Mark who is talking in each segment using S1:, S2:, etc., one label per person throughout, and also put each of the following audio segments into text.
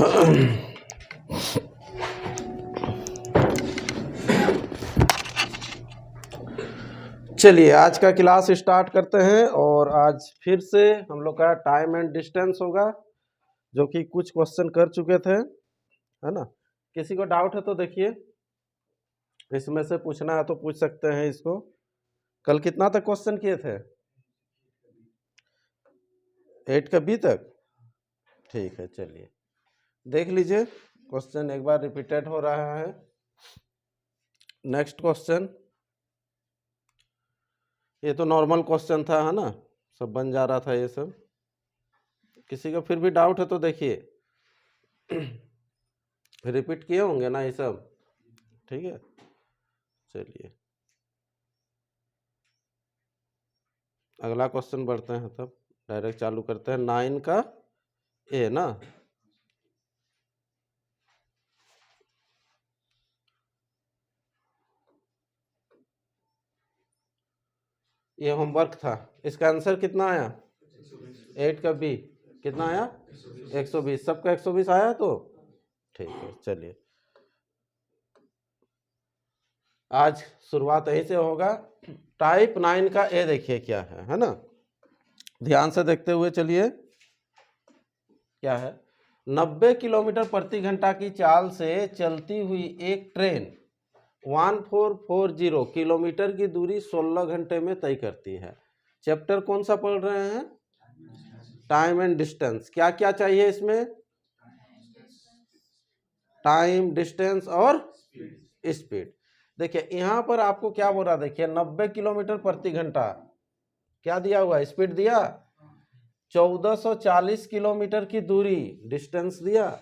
S1: चलिए आज का क्लास स्टार्ट करते हैं। और आज फिर से हम लोग का टाइम एंड डिस्टेंस होगा, जो कि कुछ क्वेश्चन कर चुके थे, है ना। किसी को डाउट है तो देखिए, इसमें से पूछना है तो पूछ सकते हैं इसको। कल कितना तक क्वेश्चन किए थे? 8 का बी तक। ठीक है, चलिए देख लीजिए। क्वेश्चन एक बार रिपीटेड हो रहा है। नेक्स्ट क्वेश्चन, ये तो नॉर्मल क्वेश्चन था, है ना, सब बन जा रहा था ये सब। किसी का फिर भी डाउट है तो देखिए, रिपीट किए होंगे ना ये सब। ठीक है, चलिए अगला क्वेश्चन बढ़ते हैं, तब डायरेक्ट चालू करते हैं। 9 का ए ना, ये होमवर्क था। इसका आंसर कितना आया? 8 का बी कितना आया? 120। सबका 120 आया तो ठीक है। चलिए आज शुरुआत यहीं से होगा। टाइप 9 का ए देखिए क्या है ना। ध्यान से देखते हुए चलिए, क्या है? 90 किलोमीटर प्रति घंटा की चाल से चलती हुई एक ट्रेन 1440 किलोमीटर की दूरी 16 घंटे में तय करती है। चैप्टर कौन सा पढ़ रहे हैं? Time and distance. क्या क्या चाहिए इसमें? टाइम, डिस्टेंस और स्पीड। देखिए यहाँ पर आपको क्या बोल रहा, देखिए 90 किलोमीटर प्रति घंटा क्या दिया हुआ है? स्पीड दिया। 1440 किलोमीटर की दूरी डिस्टेंस दिया,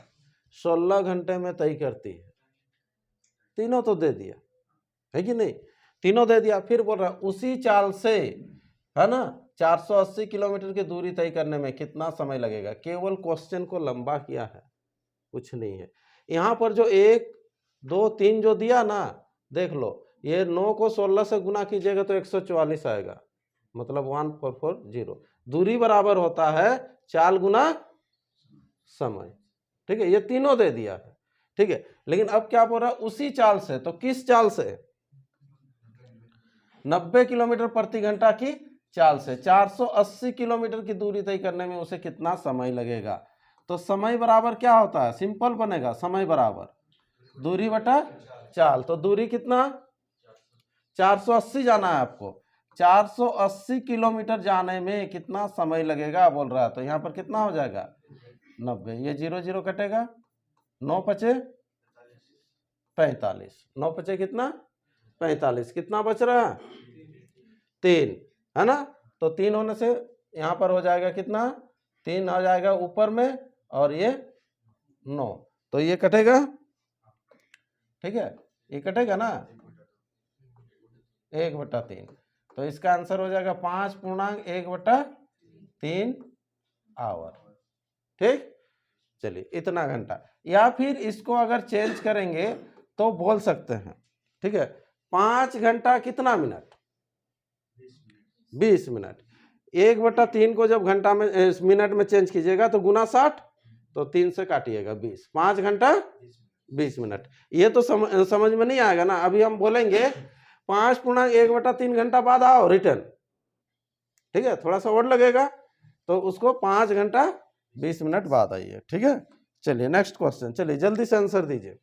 S1: 16 घंटे में तय करती है। तीनों तो दे दिया, है कि नहीं? तीनों दे दिया। फिर बोल रहा उसी चाल से, है ना, 480 किलोमीटर की दूरी तय करने में कितना समय लगेगा। केवल क्वेश्चन को लंबा किया है, कुछ नहीं है। यहाँ पर जो 1 2 3 जो दिया ना, देख लो, ये 9 को 16 से गुना कीजिएगा तो 144 आएगा, मतलब 1440। दूरी बराबर होता है चाल गुना समय। ठीक है, ये तीनों दे दिया है। ठीक है, लेकिन अब क्या बोल रहा है? उसी चाल से। तो किस चाल से? 90 किलोमीटर प्रति घंटा की चाल से 480 किलोमीटर की दूरी तय करने में उसे कितना समय लगेगा। तो समय बराबर क्या होता है? सिंपल बनेगा, समय बराबर दूरी बटा चाल। तो दूरी कितना? 480 जाना है आपको। 480 किलोमीटर जाने में कितना समय लगेगा बोल रहा है। तो यहाँ पर कितना हो जाएगा? 90। ये 0 0 कटेगा, 9 पचे 45। 9 पचे कितना? 45। कितना बच रहा है? 3, है ना। तो 3 होने से यहाँ पर हो जाएगा कितना? 3 आ जाएगा ऊपर में, और ये 9, तो ये कटेगा। ठीक है, ये कटेगा ना, 1/3। तो इसका आंसर हो जाएगा 5.1/3 आवर। ठीक, चलिए इतना घंटा। या फिर इसको अगर चेंज करेंगे तो बोल सकते हैं, ठीक है, 5 घंटा कितना मिनट? 20 मिनट। 1/3 को जब घंटा में मिनट में चेंज कीजिएगा तो गुना 60, तो 3 से काटिएगा 20। 5 घंटा 20 मिनट। ये तो समझ में नहीं आएगा ना। अभी हम बोलेंगे 5.1/3 घंटा बाद आओ रिटर्न, ठीक है, थोड़ा सा और लगेगा, तो उसको 5 घंटा 20 मिनट बाद आइए। ठीक है, चलिए नेक्स्ट क्वेश्चन। चलिए जल्दी से आंसर दीजिए।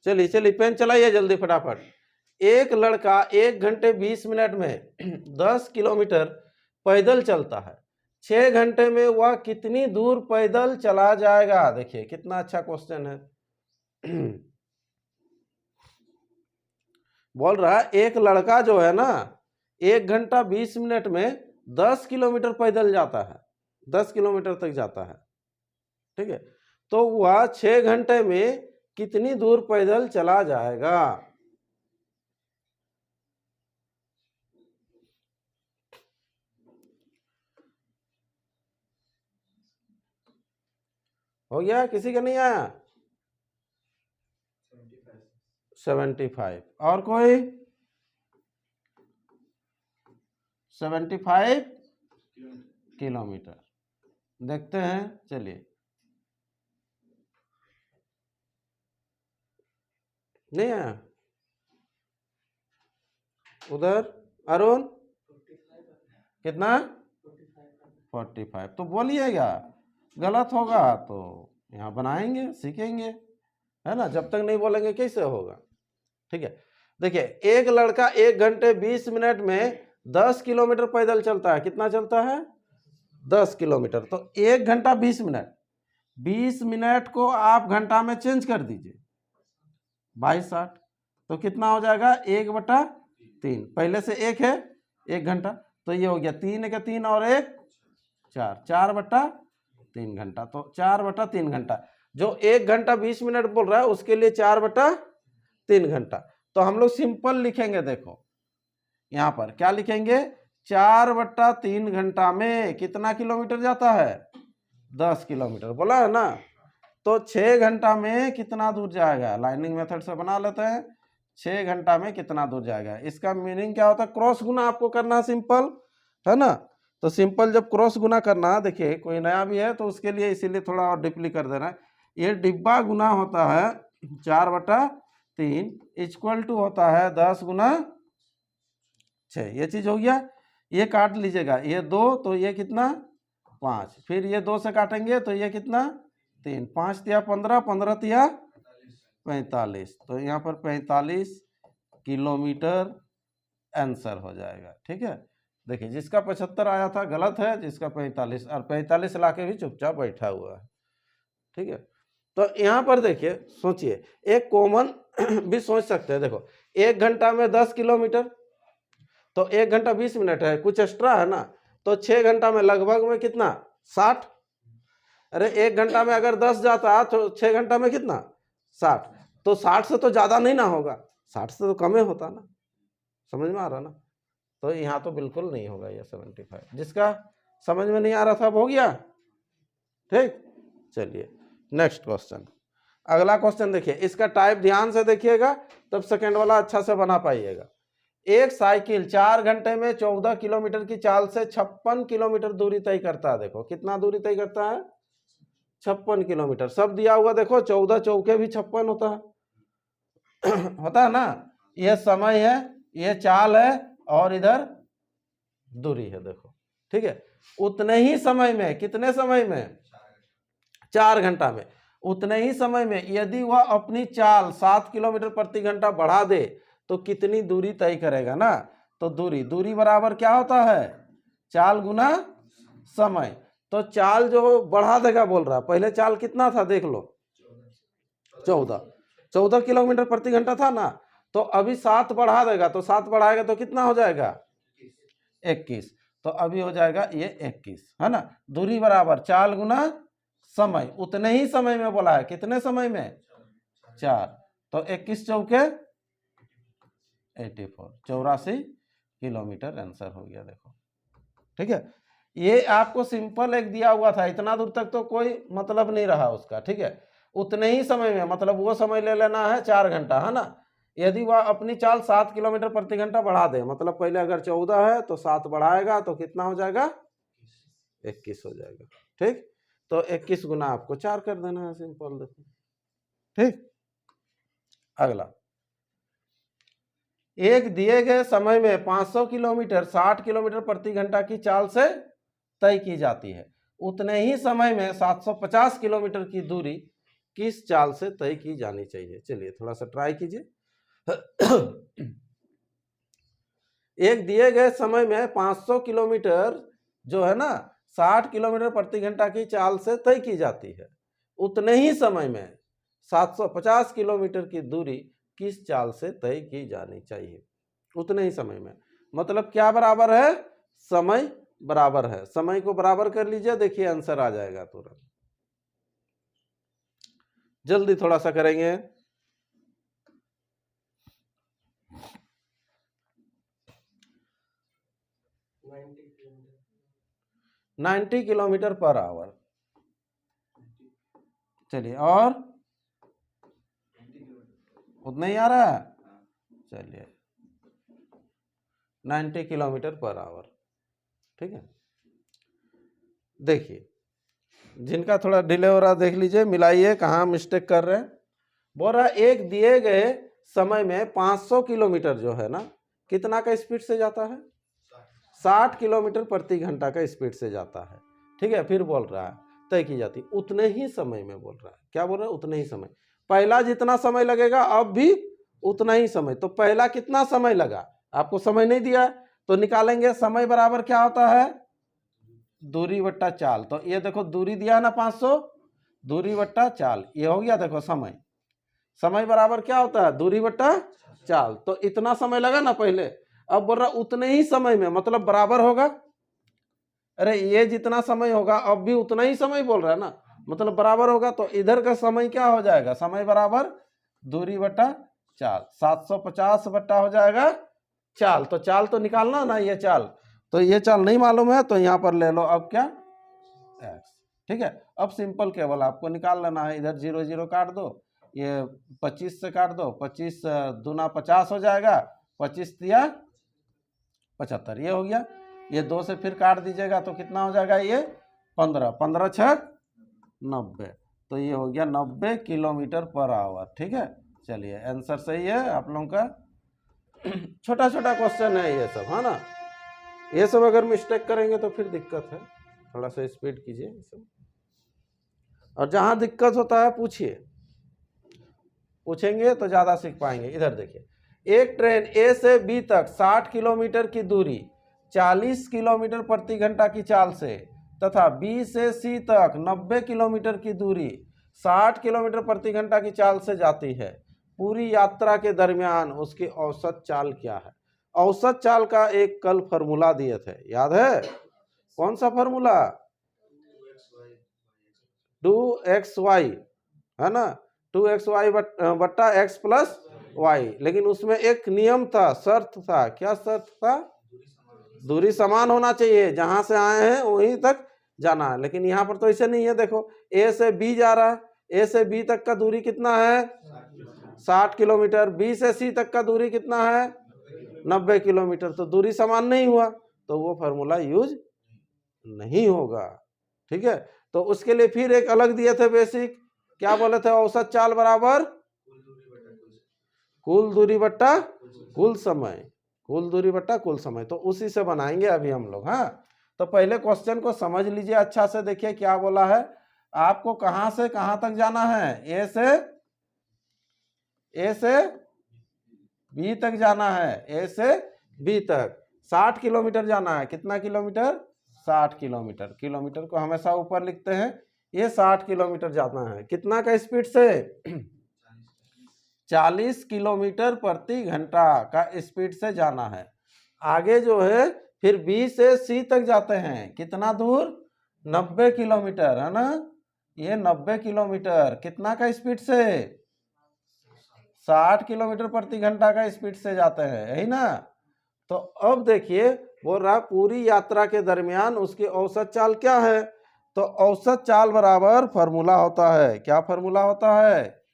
S1: चलिए चलिए पेन चलाइए जल्दी फटाफट। एक लड़का 1 घंटे 20 मिनट में 10 किलोमीटर पैदल चलता है। 6 घंटे में वह कितनी दूर पैदल चला जाएगा? देखिए कितना अच्छा क्वेश्चन है। बोल रहा है एक लड़का जो है ना, 1 घंटा 20 मिनट में 10 किलोमीटर पैदल जाता है, 10 किलोमीटर तक जाता है। ठीक है, तो वह 6 घंटे में कितनी दूर पैदल चला जाएगा? हो गया? किसी का नहीं आया? 75। और कोई? 75 किलोमीटर। देखते हैं, चलिए नहीं आया उधर अरुण कितना 45 तो बोलिएगा, गलत होगा तो यहाँ बनाएंगे सीखेंगे, है ना। जब तक नहीं बोलेंगे कैसे होगा। ठीक है, देखिए एक लड़का 1 घंटे 20 मिनट में 10 किलोमीटर पैदल चलता है। कितना चलता है 10 किलोमीटर। तो 1 घंटा 20 मिनट, 20 मिनट को आप घंटा में चेंज कर दीजिए 22/60, तो कितना हो जाएगा 1/3। पहले से 1 है 1 घंटा, तो ये हो गया 3 के 3 और 1 4, 4/3 घंटा। तो 4/3 घंटा, जो 1 घंटा 20 मिनट बोल रहा है उसके लिए 4/3 घंटा। तो हम लोग सिंपल लिखेंगे, देखो यहां पर क्या लिखेंगे, 4/3 घंटा में कितना किलोमीटर जाता है 10 किलोमीटर, बोला है ना। तो 6 घंटा में कितना दूर जाएगा, लाइनिंग मेथड से बना लेते हैं। 6 घंटा में कितना दूर जाएगा, इसका मीनिंग क्या होता है, क्रॉस गुना आपको करना है, सिंपल है ना। तो सिंपल जब क्रॉस गुना करना है, देखिए कोई नया भी है तो उसके लिए इसीलिए थोड़ा और डीपली कर देना है। ये डिब्बा गुना होता है 4/3 इक्वल टू होता है 10 गुना 6, ये चीज हो गया। ये काट लीजिएगा, ये 2 तो ये कितना 5, फिर ये 2 से काटेंगे तो ये कितना 3, 5 तिया 15, 15 तिया 45, तो यहाँ पर 45 किलोमीटर आंसर हो जाएगा। ठीक है, देखिए जिसका 75 आया था गलत है, जिसका 45, और 45 लाके भी चुपचाप बैठा हुआ है। ठीक है, तो यहाँ पर देखिए सोचिए, एक कॉमन भी सोच सकते हैं। देखो 1 घंटा में 10 किलोमीटर, तो 1 घंटा 20 मिनट है, कुछ एक्स्ट्रा है ना, तो 6 घंटा में लगभग में कितना 60। अरे 1 घंटा में अगर 10 जाता तो 6 घंटा में कितना 60, तो 60 से तो ज्यादा नहीं ना होगा, 60 से तो कम ही होता ना। समझ में आ रहा ना। तो यहाँ तो बिल्कुल नहीं होगा ये 75। जिसका समझ में नहीं आ रहा था अब हो गया। ठीक, चलिए नेक्स्ट क्वेश्चन। अगला क्वेश्चन देखिए, इसका टाइप ध्यान से देखिएगा तब सेकंड वाला अच्छा से बना पाइएगा। एक साइकिल 4 घंटे में 14 किलोमीटर की चाल से 56 किलोमीटर दूरी तय करता है। देखो कितना दूरी तय करता है 56 किलोमीटर। सब दिया हुआ देखो, 14 चौके भी 56 होता है होता है ना। ये समय है, ये चाल है, और इधर दूरी है। देखो ठीक है, उतने ही समय में, कितने समय में 4 घंटा में, उतने ही समय में यदि वह अपनी चाल 7 किलोमीटर प्रति घंटा बढ़ा दे तो कितनी दूरी तय करेगा ना। तो दूरी बराबर क्या होता है, चाल गुना समय। तो चाल जो बढ़ा देगा बोल रहा, पहले चाल कितना था देख लो 14 किलोमीटर प्रति घंटा था ना। तो अभी 7 बढ़ा देगा, तो 7 बढ़ाएगा तो कितना हो जाएगा 21, तो अभी हो जाएगा ये 21, है ना। दूरी बराबर चाल गुना समय, उतने ही समय में बोला है, कितने समय में 4, तो 21 चौके 84, 84 किलोमीटर आंसर हो गया। देखो ठीक है, ये आपको सिंपल एक दिया हुआ था, इतना दूर तक तो कोई मतलब नहीं रहा उसका। ठीक है, उतने ही समय में मतलब वो समय ले लेना है 4 घंटा, है ना। यदि वह अपनी चाल 7 किलोमीटर प्रति घंटा बढ़ा दे, मतलब पहले अगर 14 है तो 7 बढ़ाएगा तो कितना हो जाएगा 21 हो जाएगा। ठीक, तो 21 गुना आपको 4 कर देना है, सिंपल। देखो ठीक, अगला, एक दिए गए समय में 500 किलोमीटर 60 किलोमीटर प्रति घंटा की चाल से तय की जाती है, उतने ही समय में 750 किलोमीटर की दूरी किस चाल से तय की जानी चाहिए। चलिए थोड़ा सा ट्राई कीजिए। एक दिए गए समय में 500 किलोमीटर जो है ना 60 किलोमीटर प्रति घंटा की चाल से तय की जाती है, उतने ही समय में 750 किलोमीटर की दूरी किस चाल से तय की जानी चाहिए। उतने ही समय में मतलब क्या बराबर है, समय बराबर है। समय को बराबर कर लीजिए, देखिए आंसर आ जाएगा तुरंत। जल्दी थोड़ा सा करेंगे। 90 किलोमीटर पर आवर। चलिए, और उतना ही आ रहा है। चलिए 90 किलोमीटर पर आवर। ठीक है, देखिए जिनका थोड़ा डिले हो रहा देख लीजिए, मिलाइए कहाँ मिस्टेक कर रहे हैं। बोल रहा एक दिए गए समय में 500 किलोमीटर जो है ना, कितना का स्पीड से जाता है? 60 किलोमीटर प्रति घंटा का स्पीड से जाता है। ठीक है, फिर बोल रहा है तय की जाती उतने ही समय में, बोल रहा है क्या बोल रहा है? उतने ही समय। पहला जितना समय लगेगा अब भी उतना ही समय। तो पहला कितना समय लगा, आपको समय नहीं दिया, तो निकालेंगे समय बराबर क्या होता है? दूरी बट्टा चाल। तो ये देखो दूरी दिया ना 500, दूरी बट्टा चाल, ये हो गया देखो समय। समय बराबर क्या होता है? दूरी बट्टा चाल। तो इतना समय लगा ना पहले, अब बोल रहा उतने ही समय में, मतलब बराबर होगा। अरे ये जितना समय होगा अब भी उतना ही समय बोल रहा है ना, मतलब बराबर होगा। तो इधर का समय क्या हो जाएगा? समय बराबर दूरी बट्टा चाल। 750 बट्टा हो जाएगा चाल। तो चाल तो निकालना ना, ये चाल, तो ये चाल नहीं मालूम है तो यहाँ पर ले लो अब क्या? x। ठीक है, अब सिंपल केवल आपको निकाल लेना है। इधर 0 0 काट दो, ये 25 से काट दो, 25 दूना 50 हो जाएगा, 25 दिया 75, ये हो गया। ये 2 से फिर काट दीजिएगा तो कितना हो जाएगा? ये 15, 15 छक 90, तो ये हो गया 90 किलोमीटर पर आवर। ठीक है, चलिए आंसर सही है आप लोगों का। छोटा छोटा क्वेश्चन है ये सब, है ना। ये सब अगर मिस्टेक करेंगे तो फिर दिक्कत है, थोड़ा सा स्पीड कीजिए सब। और जहां दिक्कत होता है पूछेंगे तो ज्यादा सीख पाएंगे। इधर देखिए, एक ट्रेन ए से बी तक 60 किलोमीटर की दूरी 40 किलोमीटर प्रति घंटा की चाल से तथा बी से सी तक 90 किलोमीटर की दूरी 60 किलोमीटर प्रति घंटा की चाल से जाती है। पूरी यात्रा के दरमियान उसकी औसत चाल क्या है? औसत चाल का एक कल फॉर्मूला दिए थे, याद है? कौन सा फॉर्मूला? 2xy, है ना, 2xy बट्टा x प्लस वाई। लेकिन उसमें एक नियम था, शर्त था। क्या शर्त था? दूरी समान होना चाहिए, जहां से आए हैं वहीं तक जाना है। लेकिन यहाँ पर तो ऐसे नहीं है। देखो ए से बी जा रहा है, ए से बी तक का दूरी कितना है? 60 किलोमीटर। बी से सी तक का दूरी कितना है? 90 किलोमीटर। तो दूरी समान नहीं हुआ तो वो फार्मूला यूज नहीं होगा। ठीक है, तो उसके लिए फिर एक अलग दिए थे बेसिक, क्या बोले थे? औसत चाल बराबर कुल दूरी बट्टा कुल समय, कुल दूरी बट्टा कुल समय। तो उसी से बनाएंगे अभी हम लोग। हाँ, तो पहले क्वेश्चन को समझ लीजिए अच्छा से। देखिए क्या बोला है, आपको कहां से कहां तक जाना है? ए से बी तक जाना है, ए से बी तक 60 किलोमीटर जाना है। कितना किलोमीटर? 60 किलोमीटर। किलोमीटर को हमेशा ऊपर लिखते हैं। ये 60 किलोमीटर जाना है, कितना का स्पीड से? 40 किलोमीटर प्रति घंटा का स्पीड से जाना है। आगे जो है फिर बी से सी तक जाते हैं, कितना दूर? 90 किलोमीटर, है ना। ये 90 किलोमीटर कितना का स्पीड से? 60 किलोमीटर प्रति घंटा का स्पीड से जाते हैं, यही ना। तो अब देखिए बोल रहा पूरी यात्रा के दरमियान उसकी औसत चाल क्या है? तो औसत चाल बराबर फॉर्मूला होता है, क्या फॉर्मूला होता है?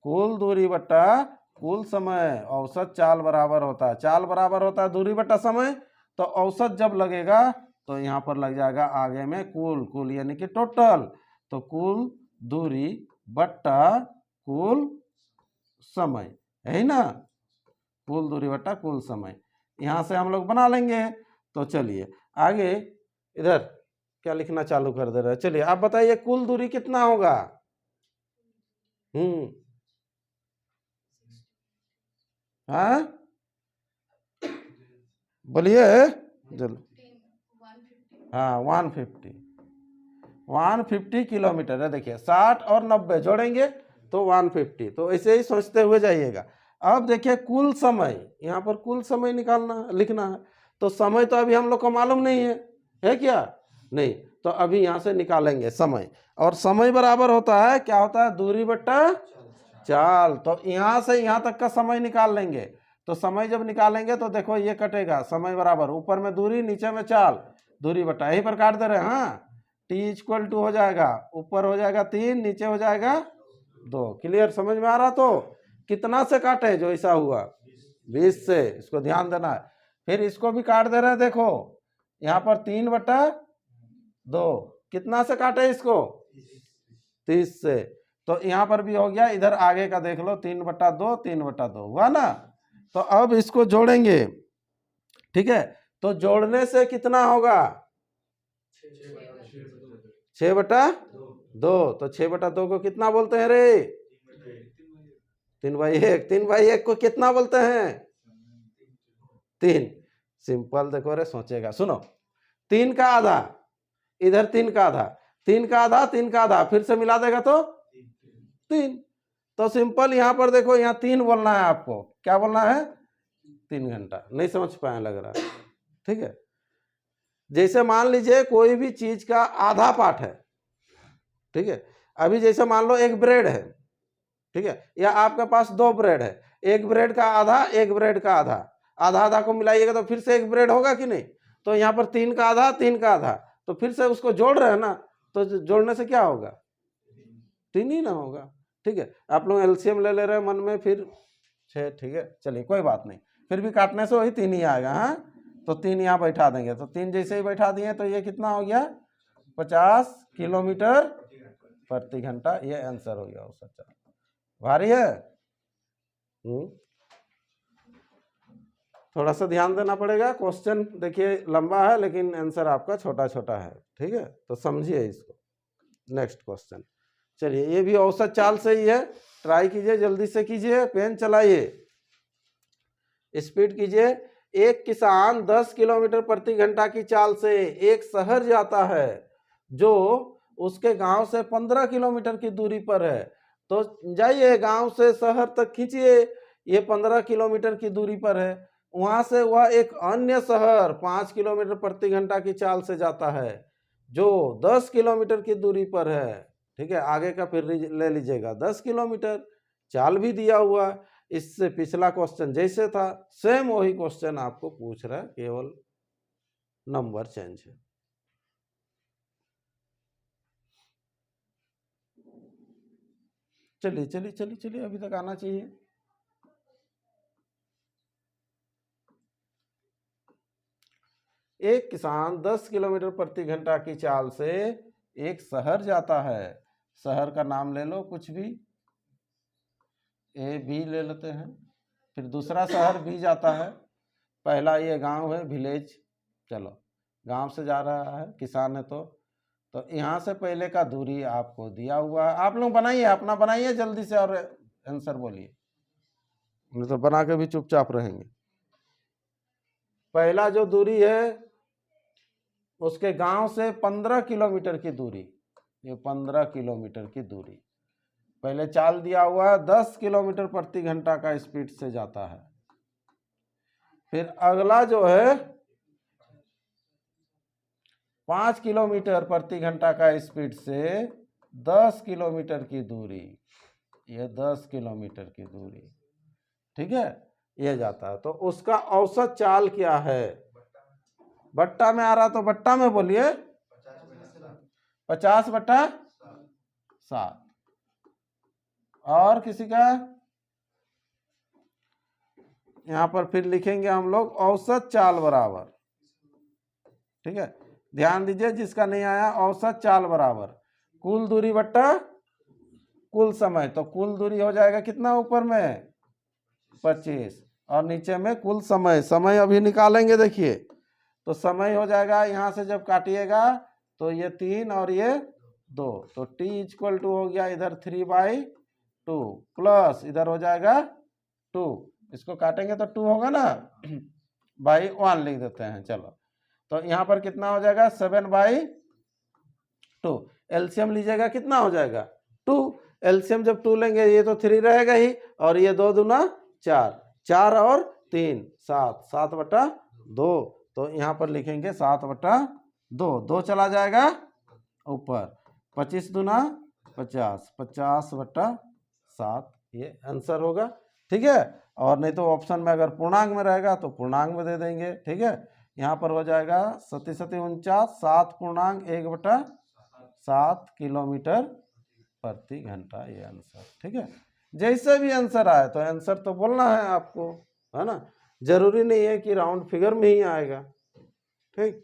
S1: कुल दूरी बट्टा कुल समय। औसत चाल बराबर होता है, चाल बराबर होता है दूरी बट्टा समय। तो औसत जब लगेगा तो यहाँ पर लग जाएगा आगे में कुल, कुल यानी कि टोटल। तो कुल दूरी बट्टा कुल समय, है ना। कुल दूरी बट्टा कुल समय, यहाँ से हम लोग बना लेंगे। तो चलिए आगे इधर क्या लिखना चालू कर दे रहे हैं। चलिए आप बताइए कुल दूरी कितना होगा? हाँ बोलिए जल्दी। हाँ 150 किलोमीटर है। देखिए 60 और 90 जोड़ेंगे तो 150। तो ऐसे ही सोचते हुए जाइएगा। अब देखिए कुल समय, यहाँ पर कुल समय निकालना लिखना है। तो समय तो अभी हम लोग को मालूम नहीं है क्या? नहीं। तो अभी यहाँ से निकालेंगे समय, और समय बराबर होता है क्या होता है? दूरी बट्टा चाल। तो यहाँ से यहाँ तक का समय निकाल लेंगे। तो समय जब निकालेंगे तो देखो ये कटेगा, समय बराबर ऊपर में दूरी नीचे में चाल, दूरी बट्टा, यहीं पर काट दे रहे हैं। हाँ, T=2 हो जाएगा, ऊपर हो जाएगा 3, नीचे हो जाएगा 2। क्लियर, समझ में आ रहा? तो कितना से काटे जो ऐसा हुआ? 20 से, इसको ध्यान देना है। फिर इसको भी काट दे रहे हैं, देखो यहाँ पर 3/2, कितना से काटे इसको? 30 से। तो यहाँ पर भी हो गया, इधर आगे का देख लो 3/2 3/2 हुआ ना। तो अब इसको जोड़ेंगे, ठीक है। तो जोड़ने से कितना होगा 6/2। तो 6/2 को कितना बोलते हैं रे 3/1। 3/1 को कितना बोलते हैं 3। सिंपल देखो रे, सोचेगा, सुनो 3 का आधा, इधर 3 का आधा, 3 का आधा 3 का आधा, फिर से मिला देगा तो 3। तो सिंपल यहाँ पर देखो, यहाँ 3 बोलना है आपको, क्या बोलना है 3 घंटा। नहीं समझ पाए लग रहा है, ठीक है। जैसे मान लीजिए कोई भी चीज का आधा पार्ट है, ठीक है। अभी जैसे मान लो एक ब्रेड है, ठीक है, या आपके पास 2 ब्रेड है, एक ब्रेड का आधा एक ब्रेड का आधा, आधा आधा को मिलाइएगा तो फिर से एक ब्रेड होगा कि नहीं। तो यहाँ पर 3 का आधा 3 का आधा, तो फिर से उसको जोड़ रहे हैं ना, तो जोड़ने से क्या होगा 3 ही ना होगा, ठीक है। आप लोग एलसीएम ले ले रहे हैं मन में, फिर 6, ठीक है, चलिए कोई बात नहीं, फिर भी काटने से वही 3 ही आएगा। हाँ, तो 3 यहाँ बैठा देंगे, तो 3 जैसे ही बैठा दिए तो ये कितना हो गया 50 किलोमीटर प्रति घंटा। ये आंसर हो गया औसत चाल। भारी है, थोड़ा सा ध्यान देना पड़ेगा। क्वेश्चन देखिए लंबा है, लेकिन आंसर आपका छोटा छोटा है, ठीक है, तो समझिए इसको। नेक्स्ट क्वेश्चन, चलिए ये भी औसत चाल से ही है, ट्राई कीजिए, जल्दी से कीजिए, पेन चलाइए, स्पीड कीजिए। एक किसान 10 किलोमीटर प्रति घंटा की चाल से एक शहर जाता है जो उसके गांव से 15 किलोमीटर की दूरी पर है। तो जाइए गांव से शहर तक खींचिए, ये 15 किलोमीटर की दूरी पर है। वहां से वह एक अन्य शहर 5 किलोमीटर प्रति घंटा की चाल से जाता है जो 10 किलोमीटर की दूरी पर है, ठीक है। आगे का फिर ले लीजिएगा 10 किलोमीटर, चाल भी दिया हुआ। इससे पिछला क्वेश्चन जैसे था सेम वही क्वेश्चन आपको पूछ रहा है, केवल नंबर चेंज है। चलिए चलिए चलिए चलिए, अभी तक आना चाहिए। एक किसान 10 किलोमीटर प्रति घंटा की चाल से एक शहर जाता है। शहर का नाम ले लो कुछ भी, ए बी ले लेते हैं, फिर दूसरा शहर भी जाता है। पहला ये गांव है, विलेज, चलो गांव से जा रहा है किसान है, तो यहाँ से पहले का दूरी आपको दिया हुआ है। आप लोग बनाइए, अपना बनाइए जल्दी से और आंसर बोलिए, नहीं तो बना के भी चुपचाप रहेंगे। पहला जो दूरी है उसके गांव से 15 किलोमीटर की दूरी, ये 15 किलोमीटर की दूरी पहले चाल दिया हुआ है, 10 किलोमीटर प्रति घंटा का स्पीड से जाता है। फिर अगला जो है 5 किलोमीटर प्रति घंटा का स्पीड से 10 किलोमीटर की दूरी, ये 10 किलोमीटर की दूरी, ठीक है, ये जाता है। तो उसका औसत चाल क्या है, बट्टा में आ रहा तो बट्टा में बोलिए, 50/7। और किसी का, यहां पर फिर लिखेंगे हम लोग औसत चाल बराबर, ठीक है, ध्यान दीजिए, जिसका नहीं आया औसत चाल बराबर कुल दूरी बट्टा कुल समय। तो कुल दूरी हो जाएगा कितना ऊपर में 25, और नीचे में कुल समय। समय अभी निकालेंगे, देखिए, तो समय हो जाएगा, यहां से जब काटिएगा तो ये 3 और ये 2, तो t = हो गया इधर 3/2 प्लस इधर हो जाएगा 2, इसको काटेंगे तो 2 होगा ना, बाई 1 लिख देते हैं, चलो। तो यहाँ पर कितना हो जाएगा 7/2। एलसीएम लीजिएगा कितना हो जाएगा 2, एलसीएम जब 2 लेंगे ये तो 3 रहेगा ही, और ये 2 दूना 4, 4 और 3 7, 7/2। तो यहाँ पर लिखेंगे 7/2, 2 चला जाएगा ऊपर, 25 दूना 50, 50/7, ये आंसर होगा, ठीक है। और नहीं तो ऑप्शन में अगर पूर्णांक में रहेगा तो पूर्णांक में दे देंगे, ठीक है। यहाँ पर हो जाएगा 7 7 49, 7.1/7 किलोमीटर प्रति घंटा, ये आंसर, ठीक है। जैसे भी आंसर आए तो आंसर तो बोलना है आपको, है ना, जरूरी नहीं है कि राउंड फिगर में ही आएगा, ठीक।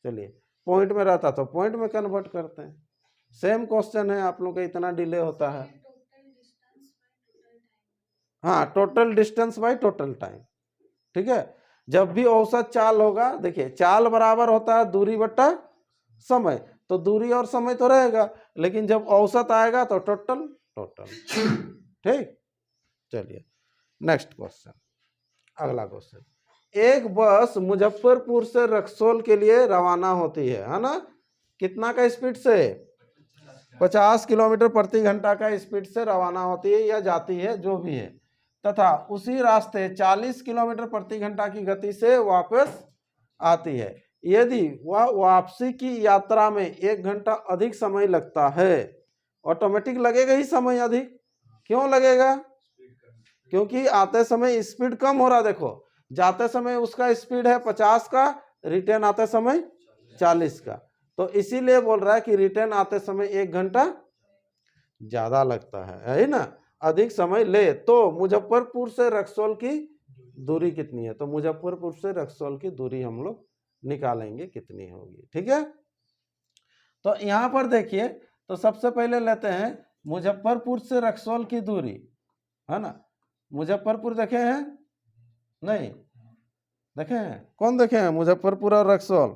S1: चलिए, पॉइंट में रहता तो पॉइंट में कन्वर्ट करते हैं, सेम क्वेश्चन है, आप लोग का इतना डिले होता है। हाँ, total distance by total time, ठीक है। जब भी औसत चाल होगा, देखिए चाल बराबर होता है दूरी बट्टा समय, तो दूरी और समय तो रहेगा, लेकिन जब औसत आएगा तो टोटल टोटल, ठीक। चलिए नेक्स्ट क्वेश्चन, अगला क्वेश्चन। एक बस मुजफ्फरपुर से रक्सौल के लिए रवाना होती है ना, कितना का स्पीड से? 50 किलोमीटर प्रति घंटा का स्पीड से रवाना होती है या जाती है, जो भी है, तथा उसी रास्ते 40 किलोमीटर प्रति घंटा की गति से वापस आती है। यदि वह वापसी की यात्रा में 1 घंटा अधिक समय लगता है, ऑटोमेटिक लगेगा ही समय अधिक। क्यों लगेगा? क्योंकि आते समय स्पीड कम हो रहा, देखो जाते समय उसका स्पीड है 50 का, रिटर्न आते समय 40 का, तो इसीलिए बोल रहा है कि रिटर्न आते समय 1 घंटा ज्यादा लगता है ना, अधिक समय ले। तो मुजफ्फरपुर से रक्सौल की दूरी कितनी है? तो मुजफ्फरपुर से रक्सौल की दूरी हम लोग निकालेंगे कितनी होगी, ठीक है। तो यहां पर देखिए, तो सबसे पहले लेते हैं मुजफ्फरपुर से रक्सौल की दूरी, है ना। मुजफ्फरपुर देखे हैं? नहीं देखे हैं? कौन देखे हैं? मुजफ्फरपुर और रक्सौल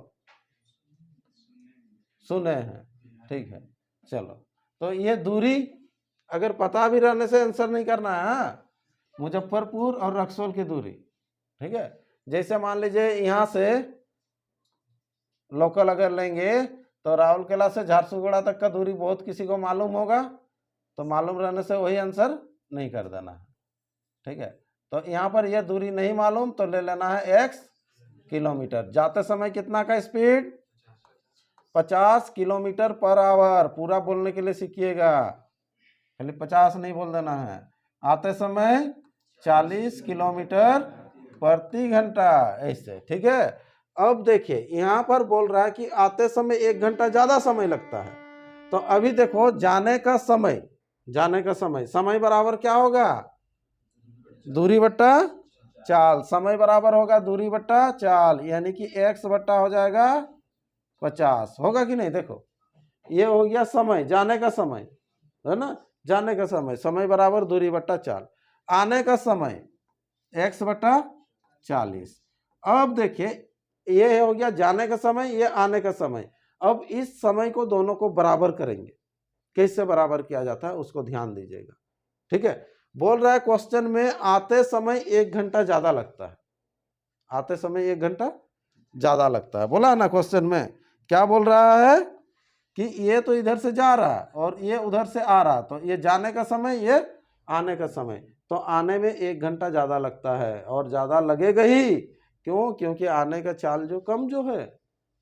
S1: सुने हैं, ठीक है। चलो, तो ये दूरी अगर पता भी रहने से आंसर नहीं करना है, मुजफ्फरपुर और रक्सौल की दूरी, ठीक है। जैसे मान लीजिए यहां से लोकल अगर लेंगे तो राउरकेला से झारसुगुड़ा तक का दूरी बहुत किसी को मालूम होगा, तो मालूम रहने से वही आंसर नहीं कर देना है, ठीक है। तो यहाँ पर यह दूरी नहीं मालूम, तो ले लेना है x किलोमीटर। जाते समय कितना का स्पीड? 50 kilometre per hour. पूरा बोलने के लिए सीखिएगा, खाली 50 नहीं बोल देना है। आते समय 40 किलोमीटर प्रति घंटा, ऐसे, ठीक है। अब देखिए यहाँ पर बोल रहा है कि आते समय 1 घंटा ज्यादा समय लगता है, तो अभी देखो जाने का समय, जाने का समय बराबर क्या होगा? दूरी बट्टा चाल। समय बराबर होगा दूरी बट्टा चाल, यानी कि x बट्टा हो जाएगा 50, होगा कि नहीं? देखो ये हो गया समय, जाने का समय, है ना, जाने का समय, समय बराबर दूरी बट्टा चाल। आने का समय x बट्टा 40। अब देखिए ये हो गया जाने का समय, ये आने का समय। अब इस समय को दोनों को बराबर करेंगे, कैसे बराबर किया जाता है उसको ध्यान दीजिएगा, ठीक है। बोल रहा है क्वेश्चन में आते समय 1 घंटा ज्यादा लगता है, आते समय 1 घंटा ज्यादा लगता है, बोला ना क्वेश्चन में। क्या बोल रहा है कि ये तो इधर से जा रहा है और ये उधर से आ रहा, तो ये जाने का समय, ये आने का समय, तो आने में 1 घंटा ज्यादा लगता है, और ज्यादा लगेगा ही। क्यों? क्योंकि आने का चाल जो कम जो है,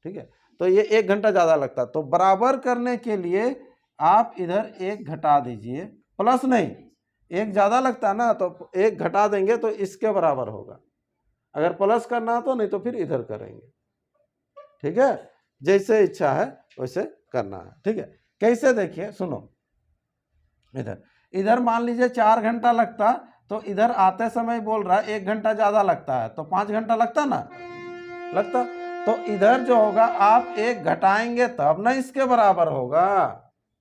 S1: ठीक है, तो ये 1 घंटा ज्यादा लगता है। तो बराबर करने के लिए आप इधर 1 घटा दीजिए, प्लस नहीं, 1 ज्यादा लगता है ना, तो 1 घटा देंगे तो इसके बराबर होगा। अगर प्लस करना तो, नहीं तो फिर इधर करेंगे, ठीक है। जैसे इच्छा है वैसे करना है, ठीक है। कैसे? देखिए सुनो, इधर इधर मान लीजिए 4 घंटा लगता, तो इधर आते समय बोल रहा है 1 घंटा ज्यादा लगता है, तो 5 घंटा लगता ना, लगता। तो इधर जो होगा आप 1 घटाएंगे तब ना इसके बराबर होगा,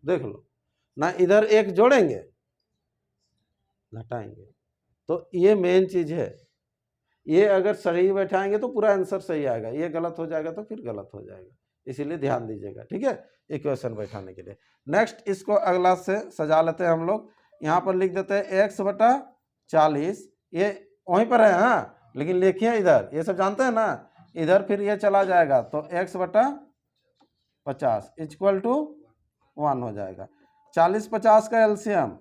S1: देख लो ना, इधर 1 जोड़ेंगे घटाएंगे, तो ये मेन चीज है। ये अगर सही बैठाएंगे तो पूरा आंसर सही आएगा, ये गलत हो जाएगा तो फिर गलत हो जाएगा, इसीलिए ध्यान दीजिएगा, ठीक है, इक्वेशन बैठाने के लिए। नेक्स्ट इसको अगला से सजा लेते हैं हम लोग। यहाँ पर लिख देते हैं x बटा 40, ये वहीं पर है, हाँ, लेकिन लिखिए इधर, ये सब जानते हैं ना, इधर फिर ये चला जाएगा, तो x बटा 50 इक्वल टू 1 हो जाएगा। 40 50 का एलसीएम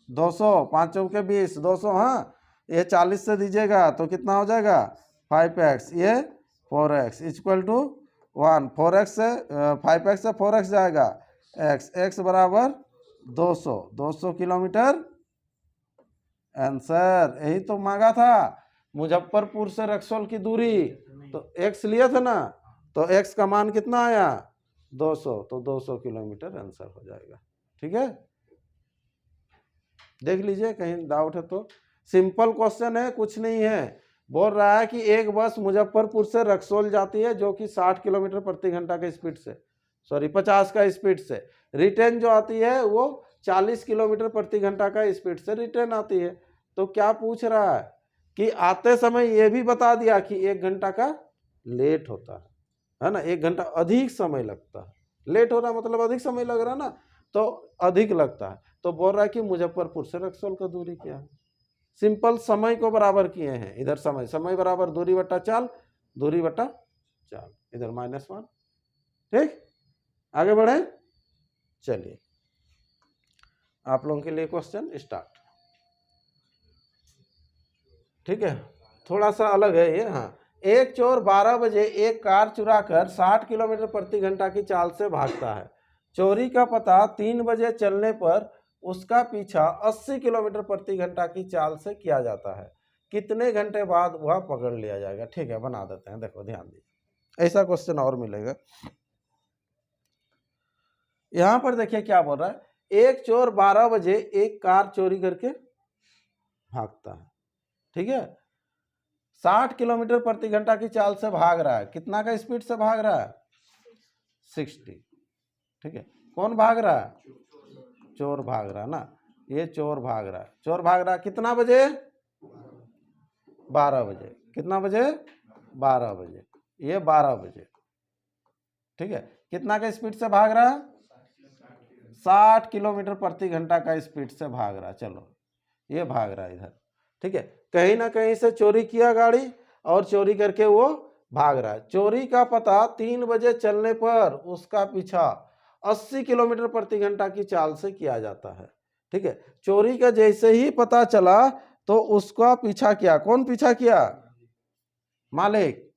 S1: 200, 5 चौके 20, 200, हाँ, ये 40 से दीजिएगा तो कितना हो जाएगा? 5x, ये 4x इक्वल टू 1। 4x से 5x से 4x जाएगा, x बराबर 200, 200 किलोमीटर आंसर। यही तो मांगा था, मुजफ्फरपुर से रक्सौल की दूरी, तो x लिया था ना, तो x का मान कितना आया? 200, तो 200 किलोमीटर आंसर हो जाएगा, ठीक है। देख लीजिए कहीं डाउट है तो। सिंपल क्वेश्चन है, कुछ नहीं है। बोल रहा है कि एक बस मुजफ्फरपुर से रक्सौल जाती है जो कि 60 किलोमीटर प्रति घंटा के स्पीड से, सॉरी 50 का स्पीड से। रिटर्न जो आती है वो 40 किलोमीटर प्रति घंटा का स्पीड से रिटर्न आती है। तो क्या पूछ रहा है कि आते समय ये भी बता दिया कि 1 घंटा का लेट होता है ना, 1 घंटा अधिक समय लगता है। लेट हो रहा मतलब अधिक समय लग रहा ना, तो अधिक लगता है। तो बोल रहा है कि मुजफ्फरपुर से रक्सौल का दूरी क्या है। सिंपल समय को बराबर किए हैं, इधर समय बराबर दूरी बटा चाल, दूरी बटा चाल, इधर -1। ठीक, आगे बढ़े। चलिए आप लोगों के लिए क्वेश्चन स्टार्ट। ठीक है, थोड़ा सा अलग है ये। हाँ, एक चोर 12 बजे एक कार चुराकर 60 किलोमीटर प्रति घंटा की चाल से भागता है। चोरी का पता 3 बजे चलने पर उसका पीछा 80 किलोमीटर प्रति घंटा की चाल से किया जाता है। कितने घंटे बाद वह पकड़ लिया जाएगा। ठीक है, बना देते हैं। देखो ध्यान दीजिए, ऐसा क्वेश्चन और मिलेगा। यहां पर देखिए क्या बोल रहा है, एक चोर 12 बजे एक कार चोरी करके भागता है। ठीक है, 60 किलोमीटर प्रति घंटा की चाल से भाग रहा है। कितना का स्पीड से भाग रहा है? 60। ठीक है, कौन भाग रहा है? चोर भाग रहा है ना, ये चोर भाग रहा है। चोर भाग रहा है कितना बजे? 12 बजे। कितना बजे? 12 बजे। ये 12 बजे। ठीक है, कितना का स्पीड से भाग रहा है? 60 किलोमीटर प्रति घंटा का स्पीड से भाग रहा है। चलो ये भाग रहा है इधर। ठीक है, कहीं ना कहीं से चोरी किया गाड़ी और चोरी करके वो भाग रहा है। चोरी का पता 3 बजे चलने पर उसका पीछा 80 किलोमीटर प्रति घंटा की चाल से किया जाता है। ठीक है, चोरी का जैसे ही पता चला तो उसका पीछा किया। कौन पीछा किया? मालिक।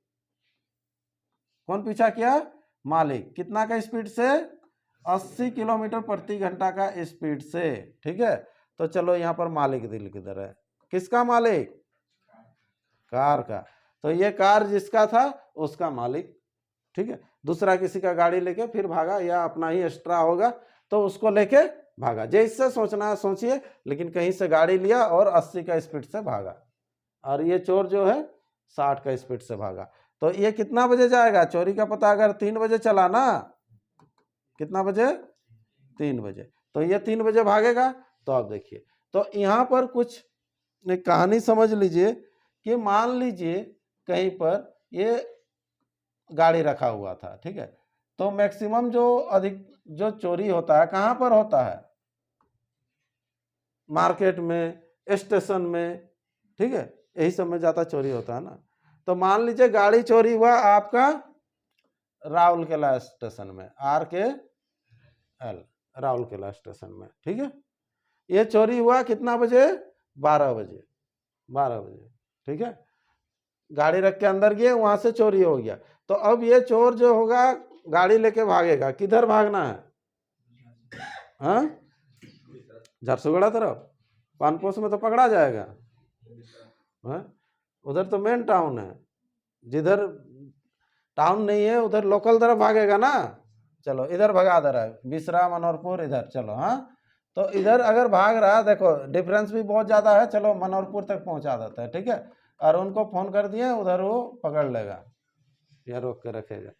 S1: कौन पीछा किया? मालिक। कितना का स्पीड से? 80 किलोमीटर प्रति घंटा का स्पीड से। ठीक है, तो चलो यहाँ पर मालिक दिल किधर है? किसका मालिक? कार का। तो ये कार जिसका था उसका मालिक। ठीक है, दूसरा किसी का गाड़ी लेके फिर भागा, या अपना ही एक्स्ट्रा होगा तो उसको लेके भागा। जैसे सोचना है सोचिए, लेकिन कहीं से गाड़ी लिया और 80 का स्पीड से भागा। और ये चोर जो है 60 का स्पीड से भागा। तो ये कितना बजे जाएगा? चोरी का पता अगर 3 बजे चला ना, कितना बजे? 3 बजे। तो ये 3 बजे भागेगा। तो आप देखिए, तो यहाँ पर कुछ एक कहानी समझ लीजिए कि मान लीजिए कहीं पर ये गाड़ी रखा हुआ था। ठीक है, तो मैक्सिमम जो अधिक जो चोरी होता है कहाँ पर होता है? मार्केट में, स्टेशन में। ठीक है, यही सब में ज्यादा चोरी होता है ना। तो मान लीजिए गाड़ी चोरी हुआ आपका राउरकेला स्टेशन में, RKL राउरकेला स्टेशन में। ठीक है, ये चोरी हुआ कितना बजे? 12 बजे। 12 बजे। ठीक है, गाड़ी रख के अंदर गए, वहां से चोरी हो गया। तो अब ये चोर जो होगा गाड़ी लेके भागेगा। किधर भागना है? हाँ, झारसुगुड़ा तरफ। पानपोस में तो पकड़ा जाएगा। हाँ, उधर तो मेन टाउन है। जिधर टाउन नहीं है उधर लोकल तरफ भागेगा ना। चलो इधर भगा दे रहा है, बिसरा, मनोहरपुर, इधर चलो। हाँ, तो इधर अगर भाग रहा है, देखो डिफरेंस भी बहुत ज्यादा है। चलो मनोहरपुर तक पहुंचा देता है। ठीक है, और उनको फोन कर दिए, उधर वो पकड़ लेगा या रोक के रखेगा।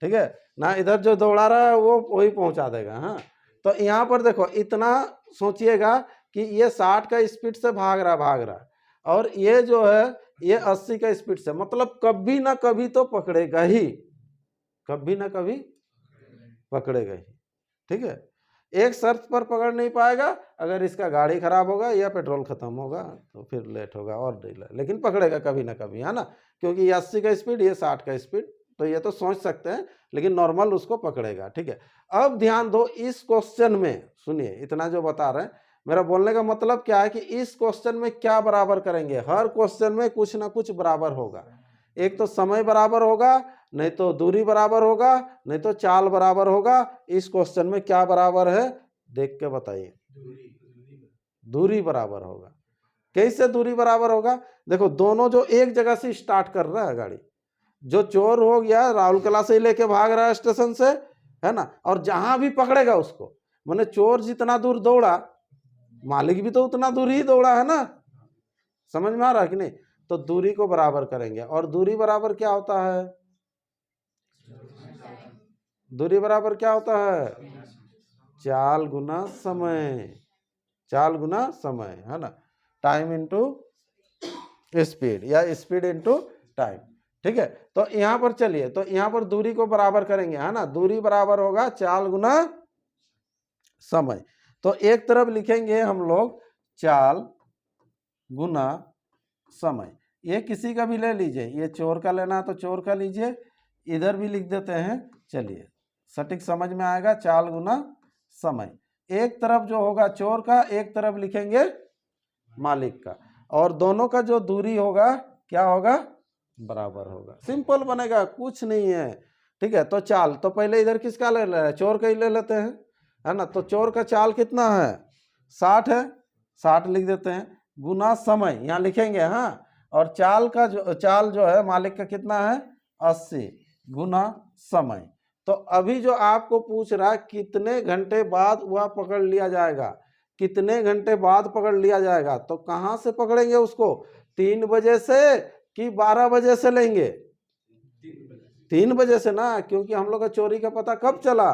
S1: ठीक है ना, इधर जो दौड़ा रहा है वो वही पहुंचा देगा। हाँ, तो यहाँ पर देखो इतना सोचिएगा कि ये 60 का स्पीड से भाग रहा और ये जो है ये 80 का स्पीड से, मतलब कभी ना कभी तो पकड़ेगा ही, कभी ना कभी पकड़ेगा ही। ठीक है, एक शर्त पर पकड़ नहीं पाएगा, अगर इसका गाड़ी खराब होगा या पेट्रोल खत्म होगा तो फिर लेट होगा और डिले, लेकिन पकड़ेगा कभी ना कभी, है ना। क्योंकि ये 80 का स्पीड, ये 60 का स्पीड, तो ये तो सोच सकते हैं, लेकिन नॉर्मल उसको पकड़ेगा। ठीक है, अब ध्यान दो इस क्वेश्चन में, सुनिए इतना जो बता रहे हैं, मेरा बोलने का मतलब क्या है कि इस क्वेश्चन में क्या बराबर करेंगे। हर क्वेश्चन में कुछ ना कुछ बराबर होगा। एक तो समय बराबर होगा, नहीं तो दूरी बराबर होगा, नहीं तो चाल बराबर होगा। इस क्वेश्चन में क्या बराबर है देख के बताइए। दूरी बराबर होगा। कैसे दूरी बराबर होगा? देखो दोनों जो एक जगह से स्टार्ट कर रहा है गाड़ी, जो चोर हो गया राउरकेला से ही लेके भाग रहा है स्टेशन से, है ना, और जहां भी पकड़ेगा उसको, माने चोर जितना दूर दौड़ा मालिक भी तो उतना दूर ही दौड़ा है ना। समझ में आ रहा है कि नहीं? तो दूरी को बराबर करेंगे। और दूरी बराबर क्या होता है? दूरी बराबर क्या होता है, चाल गुना समय, चाल गुना समय, है ना, टाइम इनटू स्पीड या स्पीड इनटू टाइम। ठीक है, तो यहां पर चलिए, तो यहां पर दूरी को बराबर करेंगे, है ना, दूरी बराबर होगा चाल गुना समय। तो एक तरफ लिखेंगे हम लोग चाल गुना समय, ये किसी का भी ले लीजिए, ये चोर का लेना है तो चोर का लीजिए, इधर भी लिख देते हैं, चलिए सटीक समझ में आएगा, चाल गुना समय। एक तरफ जो होगा चोर का, एक तरफ लिखेंगे मालिक का, और दोनों का जो दूरी होगा क्या होगा, बराबर होगा। सिंपल बनेगा, कुछ नहीं है। ठीक है, तो चाल, तो पहले इधर किसका ले रहे हैं, चोर का ही ले लेते हैं, है ना, तो चोर का चाल कितना है, 60 है, 60 लिख देते हैं, गुना समय यहाँ लिखेंगे, हाँ, और चाल का चाल जो है मालिक का कितना है, 80 गुना समय। तो अभी जो आपको पूछ रहा है कितने घंटे बाद वह पकड़ लिया जाएगा, कितने घंटे बाद पकड़ लिया जाएगा, तो कहां से पकड़ेंगे उसको, 3 बजे से कि 12 बजे से लेंगे, 3 बजे से ना, क्योंकि हम लोग का चोरी का पता कब चला,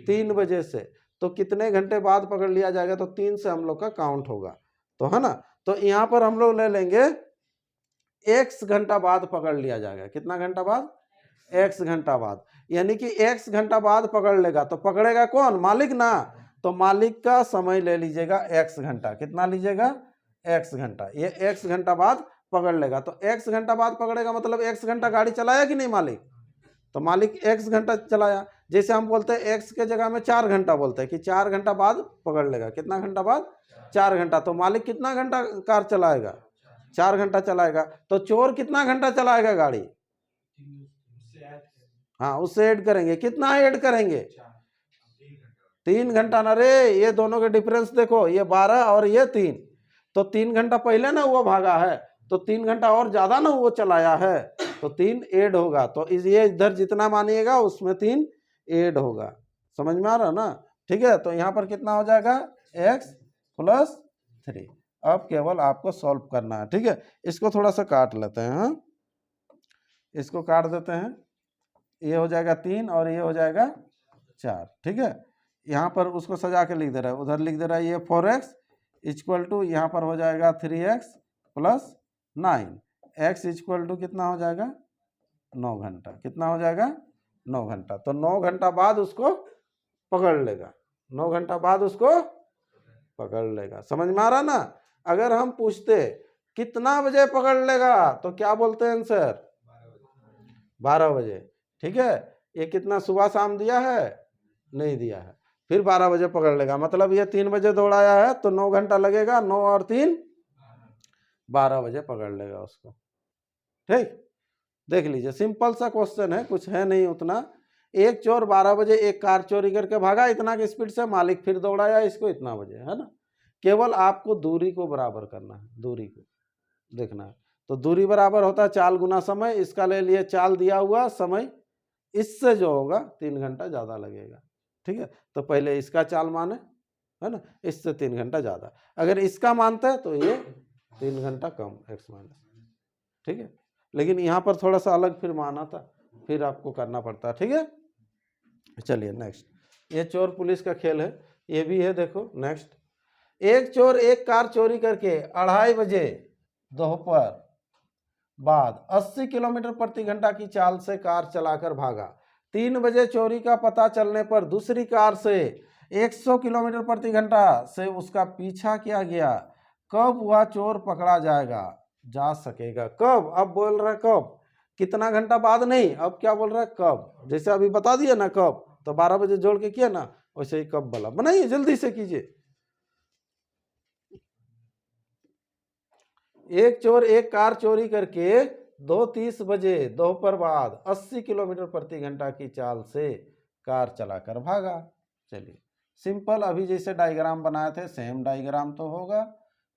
S1: 3 बजे से, तो कितने घंटे बाद पकड़ लिया जाएगा, तो 3 से हम लोग का काउंट होगा, तो है ना, तो यहां पर हम लोग ले लेंगे x घंटा बाद पकड़ लिया जाएगा, कितना घंटा बाद, x घंटा बाद, यानी कि x घंटा बाद पकड़ लेगा, तो पकड़ेगा कौन, मालिक ना, तो मालिक का समय ले लीजिएगा x घंटा, कितना लीजिएगा, x घंटा, ये x घंटा बाद पकड़ लेगा, तो x घंटा बाद पकड़ेगा मतलब x घंटा गाड़ी चलाया कि नहीं मालिक, तो मालिक x घंटा चलाया, जैसे हम बोलते हैं x के जगह में 4 घंटा बोलते हैं कि 4 घंटा बाद पकड़ लेगा, कितना घंटा बाद, 4 घंटा, तो मालिक कितना घंटा कार चलाएगा, 4 घंटा चलाएगा, तो चोर कितना घंटा चलाएगा गाड़ी, हाँ उससे ऐड करेंगे, कितना ऐड करेंगे, 3 घंटा ना रे, ये दोनों के डिफरेंस देखो, ये 12 और ये 3, तो 3 घंटा पहले ना वो भागा है, तो 3 घंटा और ज्यादा ना वो चलाया है, तो 3 ऐड होगा, तो ये इधर जितना मानिएगा उसमें 3 ऐड होगा, समझ में आ रहा ना। ठीक है, तो यहाँ पर कितना हो जाएगा, x + 3। अब केवल आपको सॉल्व करना है। ठीक है, इसको थोड़ा सा काट लेते हैं, हाँ इसको काट देते हैं, ये हो जाएगा 3 और ये हो जाएगा 4। ठीक है, यहाँ पर उसको सजा के लिख दे रहा है, उधर लिख दे रहा है ये 4x = यहाँ पर हो जाएगा 3x + 9, x = कितना हो जाएगा, 9 घंटा, कितना हो जाएगा, 9 घंटा, तो 9 घंटा बाद उसको पकड़ लेगा, 9 घंटा बाद उसको पकड़ लेगा, समझ में आ रहा ना। अगर हम पूछते कितना बजे पकड़ लेगा, तो क्या बोलते हैं आंसर, 12 बजे। ठीक है, ये कितना सुबह शाम दिया है, नहीं दिया है, फिर 12 बजे पकड़ लेगा, मतलब ये 3 बजे दौड़ाया है तो 9 घंटा लगेगा, 9 और 3 12 बजे पकड़ लेगा उसको। ठीक, देख लीजिए सिंपल सा क्वेश्चन है, कुछ है नहीं उतना। एक चोर 12 बजे एक कार चोरी करके भागा इतना की स्पीड से, मालिक फिर दौड़ाया इसको इतना बजे, है ना। केवल आपको दूरी को बराबर करना है, दूरी को देखना है, तो दूरी बराबर होता है चाल गुना समय, इसका ले लिए चाल दिया हुआ समय, इससे जो होगा 3 घंटा ज्यादा लगेगा। ठीक है, तो पहले इसका चाल माने, है ना, इससे 3 घंटा ज्यादा, अगर इसका मानते हैं तो ये 3 घंटा कम x-। ठीक है, लेकिन यहाँ पर थोड़ा सा अलग फिर माना था, फिर आपको करना पड़ता है। ठीक है, चलिए नेक्स्ट, ये चोर पुलिस का खेल है, ये भी है, देखो नेक्स्ट। एक चोर एक कार चोरी करके 2:30 बजे दोपहर बाद 80 किलोमीटर प्रति घंटा की चाल से कार चलाकर भागा। 3 बजे चोरी का पता चलने पर दूसरी कार से 100 किलोमीटर प्रति घंटा से उसका पीछा किया गया, कब वह चोर पकड़ा जाएगा, जा सकेगा, कब, अब बोल रहा है कब, कितना घंटा बाद नहीं, अब क्या बोल रहा है कब, जैसे अभी बता दिया ना कब, तो 12 बजे जोड़ के किया ना, वैसे ही कब बोला, बनाइए जल्दी से कीजिए। एक चोर एक कार चोरी करके 2:30 बजे दोपहर बाद 80 किलोमीटर प्रति घंटा की चाल से कार चलाकर भागा। चलिए सिंपल, अभी जैसे डायग्राम बनाए थे सेम डायग्राम तो होगा।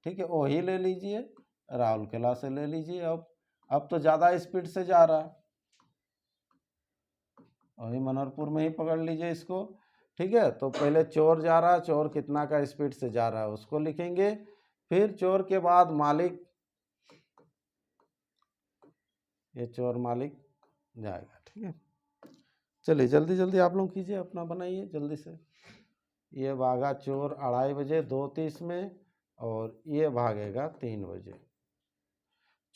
S1: ठीक है, वही ले लीजिए, राउरकेला से ले लीजिए, अब तो ज़्यादा स्पीड से जा रहा है, वही मनोहरपुर में ही पकड़ लीजिए इसको। ठीक है, तो पहले चोर जा रहा है, चोर कितना का स्पीड से जा रहा है उसको लिखेंगे, फिर चोर के बाद मालिक, ये चोर मालिक जाएगा। ठीक है, चलिए जल्दी जल्दी आप लोग कीजिए, अपना बनाइए जल्दी से। ये भागा चोर 2:30 बजे 2:30 में, और ये भागेगा 3 बजे।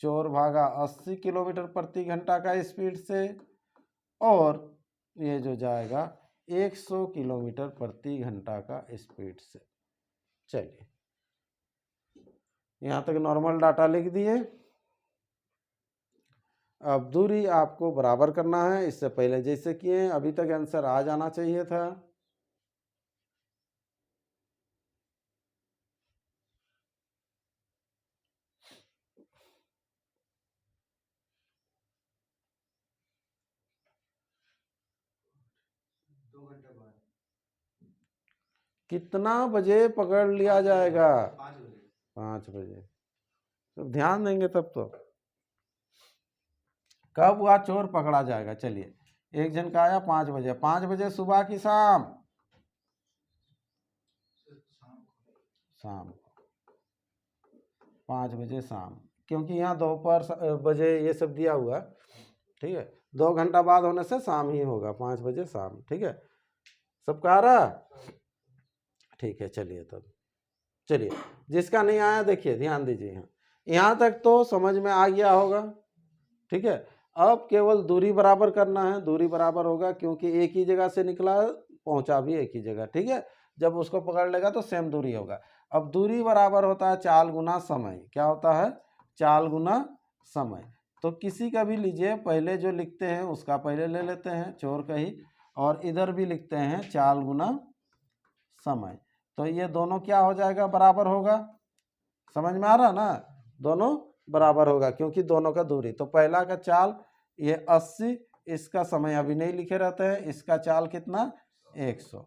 S1: चोर भागा 80 किलोमीटर प्रति घंटा का स्पीड से, और ये जो जाएगा 100 किलोमीटर प्रति घंटा का स्पीड से। चलिए यहाँ तक नॉर्मल डाटा लिख दिए। अब दूरी आपको बराबर करना है, इससे पहले जैसे किए अभी तक आंसर आ जाना चाहिए था। कितना बजे पकड़ लिया जाएगा? 5 बजे। तो ध्यान देंगे तब तो। कब हुआ चोर पकड़ा जाएगा? चलिए एक जन का आया 5 बजे। 5 बजे सुबह की शाम? शाम 5 बजे शाम, क्योंकि यहाँ दोपहर बजे ये सब दिया हुआ, ठीक है। 2 घंटा बाद होने से शाम ही होगा, 5 बजे शाम, ठीक है। सबका आ रहा? ठीक है, चलिए तब। चलिए जिसका नहीं आया देखिए, ध्यान दीजिए, यहाँ तक तो समझ में आ गया होगा, ठीक है। अब केवल दूरी बराबर करना है। दूरी बराबर होगा क्योंकि एक ही जगह से निकला, पहुंचा भी एक ही जगह, ठीक है। जब उसको पकड़ लेगा तो सेम दूरी होगा। अब दूरी बराबर होता है चाल गुना समय। क्या होता है? चाल गुना समय। तो किसी का भी लीजिए, पहले जो लिखते हैं उसका पहले ले लेते हैं, चोर का ही, और इधर भी लिखते हैं चाल गुना समय। तो ये दोनों क्या हो जाएगा? बराबर होगा। समझ में आ रहा ना? दोनों बराबर होगा क्योंकि दोनों का दूरी। तो पहला का चाल ये 80, इसका समय अभी नहीं लिखे रहते हैं, इसका चाल कितना? 100,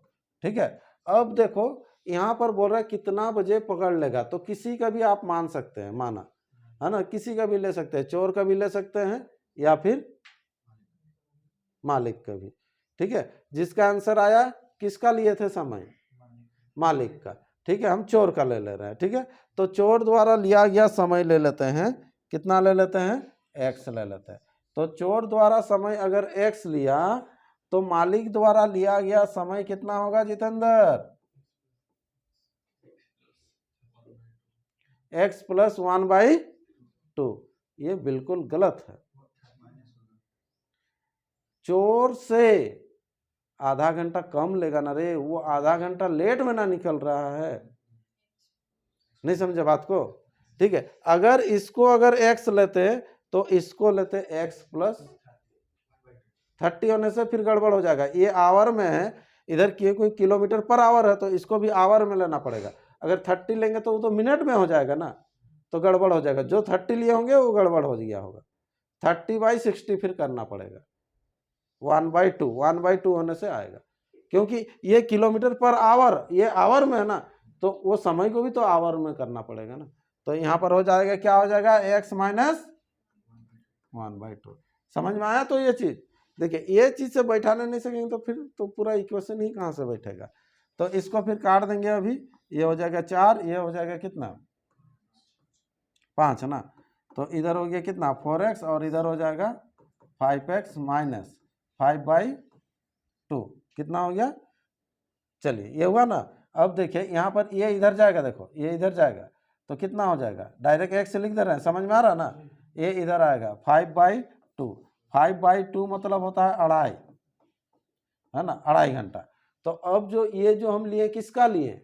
S1: ठीक है। अब देखो यहाँ पर बोल रहा है कितना बजे पकड़ लेगा, तो किसी का भी आप मान सकते हैं, माना है ना, किसी का भी ले सकते हैं, चोर का भी ले सकते हैं या फिर मालिक का भी, ठीक है। जिसका आंसर आया किसका लिए थे समय? मालिक का, ठीक है। हम चोर का ले रहे हैं, ठीक है। तो चोर द्वारा लिया गया समय ले लेते हैं, कितना ले लेते हैं? x ले लेते हैं। तो चोर द्वारा समय अगर x लिया तो मालिक द्वारा लिया गया समय कितना होगा जितेंद्र? x + 1/2। ये बिल्कुल गलत है। चोर से आधा घंटा कम लेगा ना रे, वो आधा घंटा लेट में ना निकल रहा है। नहीं समझे बात को? ठीक है। अगर इसको अगर x लेते तो इसको लेते x + 30 होने से फिर गड़बड़ हो जाएगा। ये आवर में है, इधर कोई किलोमीटर पर आवर है, तो इसको भी आवर में लेना पड़ेगा। अगर 30 लेंगे तो वो तो मिनट में हो जाएगा ना, तो गड़बड़ हो जाएगा। जो 30 लिए होंगे वो गड़बड़ हो गया होगा। 30/60 फिर करना पड़ेगा। 1/2 होने से आएगा, क्योंकि ये किलोमीटर पर आवर, ये आवर में है ना, तो वो समय को भी तो आवर में करना पड़ेगा ना। तो यहाँ पर हो जाएगा, क्या हो जाएगा? x - 1/2। समझ में आया? तो ये चीज देखिए, ये चीज से बैठाने नहीं सकेंगे तो फिर तो पूरा इक्वेशन ही कहाँ से बैठेगा। तो इसको फिर काट देंगे अभी। ये हो जाएगा 4, ये हो जाएगा कितना? 5 ना। तो इधर हो गया कितना? 4x, और इधर हो जाएगा 5x - 5/2। कितना हो गया? चलिए ये हुआ ना। अब देखिए यहाँ पर ये इधर जाएगा, देखो ये इधर जाएगा तो कितना हो जाएगा? डायरेक्ट x लिख दे रहे हैं, समझ में आ रहा ना? ये इधर आएगा 5/2। 5/2 मतलब होता है 2.5, है ना, 2.5 घंटा। तो अब जो ये जो हम लिए किसका लिए?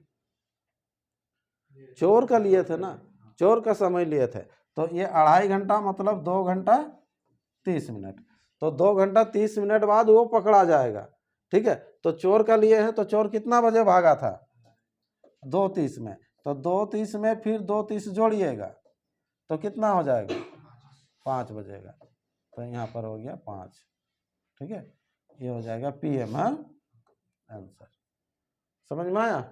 S1: चोर का लिए थे ना, चोर का समय लिए थे। तो ये 2.5 घंटा मतलब 2 घंटा 30 मिनट। तो 2 घंटा 30 मिनट बाद वो पकड़ा जाएगा, ठीक है। तो चोर का लिए है, तो चोर कितना बजे भागा था? 2:30 में। तो 2:30 में फिर 2:30 जोड़िएगा तो कितना हो जाएगा? 5 बजेगा। तो यहाँ पर हो गया 5, ठीक है। ये हो जाएगा PM, हाँ आंसर। समझ में आया?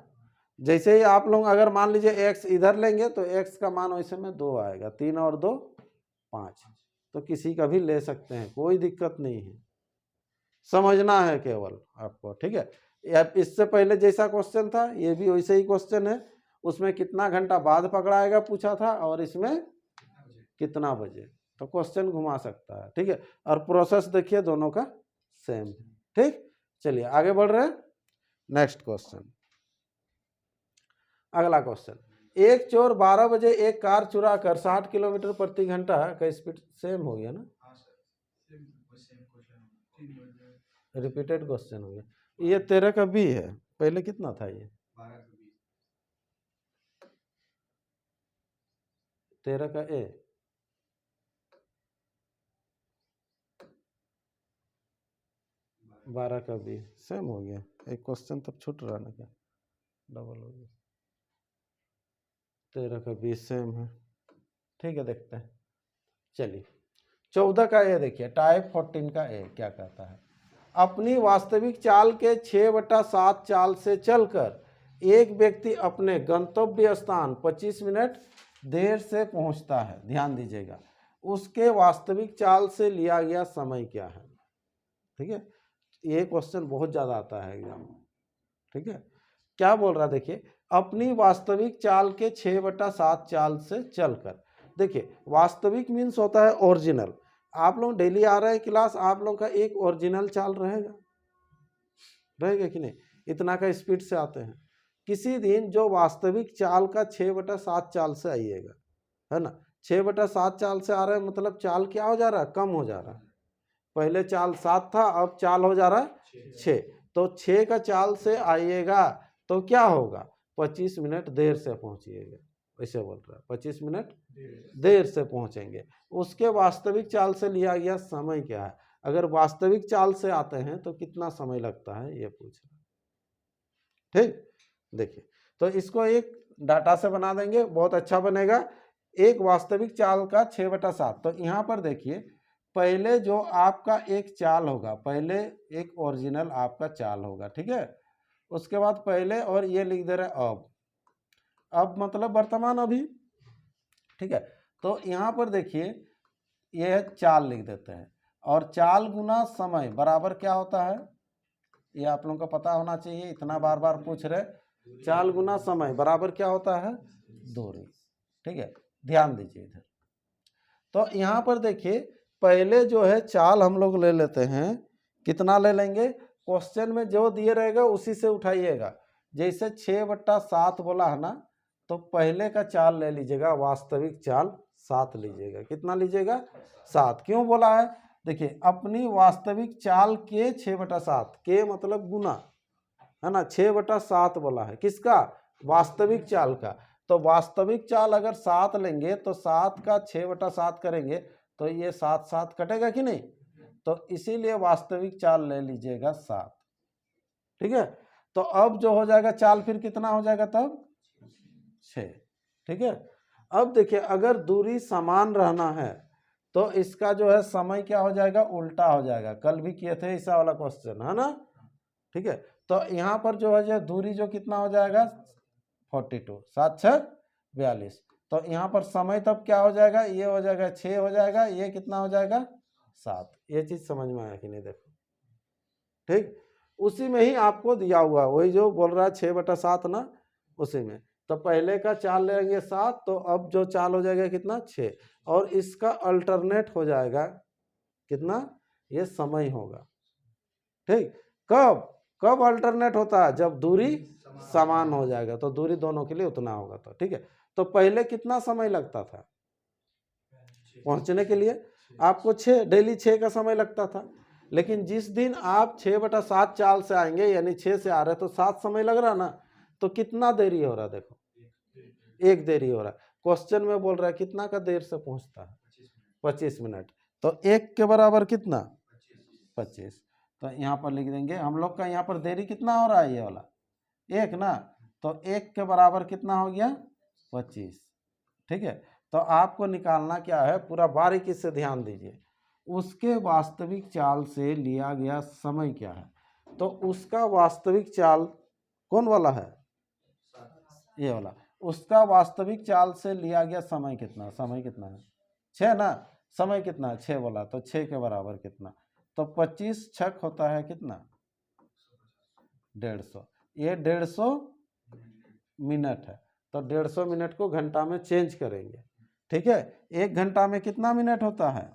S1: जैसे ही आप लोग अगर मान लीजिए x इधर लेंगे तो x का मान वैसे में 2 आएगा। 3 और 2 5। तो किसी का भी ले सकते हैं, कोई दिक्कत नहीं है। समझना है केवल आपको, ठीक है। इससे पहले जैसा क्वेश्चन था ये भी वैसे ही क्वेश्चन है। उसमें कितना घंटा बाद पकड़ाएगा पूछा था, और इसमें कितना बजे। तो क्वेश्चन घुमा सकता है, ठीक है। और प्रोसेस देखिए दोनों का सेम है। ठीक, चलिए आगे बढ़ रहे हैं। नेक्स्ट क्वेश्चन, अगला क्वेश्चन, एक चोर 12 बजे एक कार चुरा कर 60 किलोमीटर प्रति घंटा का स्पीड, सेम हो गया ना, रिपीटेड क्वेश्चन हो गया। ये 13 का बी है, पहले कितना था ये 13 का ए, बारह का बी, सेम हो गया। एक क्वेश्चन तब छूट रहा ना, क्या डबल हो गया। 13 का बी सेम है, ठीक है, देखते हैं। चलिए 14 का ए देखिए, टाइप 14 का ए क्या कहता है, अपनी वास्तविक चाल के 6/7 चाल से चलकर एक व्यक्ति अपने गंतव्य स्थान 25 मिनट देर से पहुंचता है, ध्यान दीजिएगा, उसके वास्तविक चाल से लिया गया समय क्या है। ठीक है, ये क्वेश्चन बहुत ज़्यादा आता है एग्जाम में। ठीक है, क्या बोल रहा है देखिए, अपनी वास्तविक चाल के 6/7 चाल से चलकर, देखिए वास्तविक मीन्स होता है ओरिजिनल। आप लोग डेली आ रहे हैं क्लास, आप लोग का एक ओरिजिनल चाल रहेगा कि नहीं, इतना का स्पीड से आते हैं। किसी दिन जो वास्तविक चाल का 6/7 चाल से आइएगा, है ना, 6/7 चाल से आ रहा है, मतलब चाल क्या हो जा रहा है, कम हो जा रहा है। पहले चाल 7 था, अब चाल हो जा रहा है 6, तो 6 का चाल से आइएगा तो क्या होगा, 25 मिनट देर से पहुंचिएगा, ऐसे बोल रहा है, 25 मिनट देर से पहुंचेंगे। उसके वास्तविक चाल से लिया गया समय क्या है, अगर वास्तविक चाल से आते हैं तो कितना समय लगता है, ये पूछ रहा है। ठीक, देखिए तो इसको एक डाटा से बना देंगे, बहुत अच्छा बनेगा। एक वास्तविक चाल का 6/7, तो यहाँ पर देखिए पहले जो आपका एक चाल होगा, पहले एक ओरिजिनल आपका चाल होगा, ठीक है, उसके बाद पहले, और ये लिख दे रहे अब मतलब वर्तमान अभी। ठीक है, तो यहाँ पर देखिए ये चाल लिख देते हैं, और चाल गुना समय बराबर क्या होता है, ये आप लोगों को पता होना चाहिए, इतना बार बार पूछ रहे, चाल गुना समय बराबर क्या होता है, दूरी। ठीक है, ध्यान दीजिए इधर, तो यहाँ पर देखिए पहले जो है चाल हम लोग ले लेते हैं, कितना ले लेंगे, क्वेश्चन में जो दिए रहेगा उसी से उठाइएगा। जैसे 6/7 बोला है ना, तो पहले का चाल ले लीजिएगा, वास्तविक चाल 7 लीजिएगा, कितना लीजिएगा, 7। क्यों बोला है, देखिए अपनी वास्तविक चाल के 6/7, के मतलब गुना, है ना, 6/7 बोला है, किसका, वास्तविक चाल का। तो वास्तविक चाल अगर 7 लेंगे तो 7 का 6/7 करेंगे तो ये 7 कटेगा कि नहीं, तो इसीलिए वास्तविक चाल ले लीजिएगा 7। ठीक है, तो अब जो हो जाएगा चाल फिर कितना हो जाएगा तब, 6। ठीक है, अब देखिए अगर दूरी समान रहना है तो इसका जो है समय क्या हो जाएगा, उल्टा हो जाएगा। कल भी किए थे ऐसा वाला क्वेश्चन, है ना। ठीक है, तो यहाँ पर जो है दूरी जो कितना हो जाएगा, 42, 7 6 42, तो यहाँ पर समय तब क्या हो जाएगा, ये हो जाएगा 6 हो जाएगा, ये कितना हो जाएगा 7। ये चीज समझ में आया कि नहीं, देखो ठीक, उसी में ही आपको दिया हुआ वही जो बोल रहा है 6/7 ना, उसी में। तो पहले का चाल लेंगे 7, तो अब जो चाल हो जाएगा कितना, 6, और इसका अल्टरनेट हो जाएगा कितना, ये समय होगा। ठीक, कब कब अल्टरनेट होता है, जब दूरी समान हो जाएगा, तो दूरी दोनों के लिए उतना होगा। तो ठीक है, तो पहले कितना समय लगता था पहुंचने के लिए, आपको 6 डेली 6 का समय लगता था, लेकिन जिस दिन आप 6/7 चाल से आएंगे, यानी 6 से आ रहे तो 7 समय लग रहा ना, तो कितना देरी हो रहा, देखो 1 देरी हो रहा। क्वेश्चन में बोल रहा है कितना का देर से पहुंचता है, 25 मिनट, तो 1 के बराबर कितना, 25। तो यहाँ पर लिख देंगे हम लोग का, यहाँ पर देरी कितना हो रहा है, ये वाला 1 ना, तो 1 के बराबर कितना हो गया, 25। ठीक है, तो आपको निकालना क्या है, पूरा बारीकी से ध्यान दीजिए, उसके वास्तविक चाल से लिया गया समय क्या है। तो उसका वास्तविक चाल कौन वाला है, ये वाला, उसका वास्तविक चाल से लिया गया समय कितना, समय कितना है 6 ना, समय कितना है 6 बोला, तो 6 के बराबर कितना, तो 25 छक होता है कितना, 150। ये 150 मिनट है, तो 150 मिनट को घंटा में चेंज करेंगे। ठीक है, 1 घंटा में कितना मिनट होता है,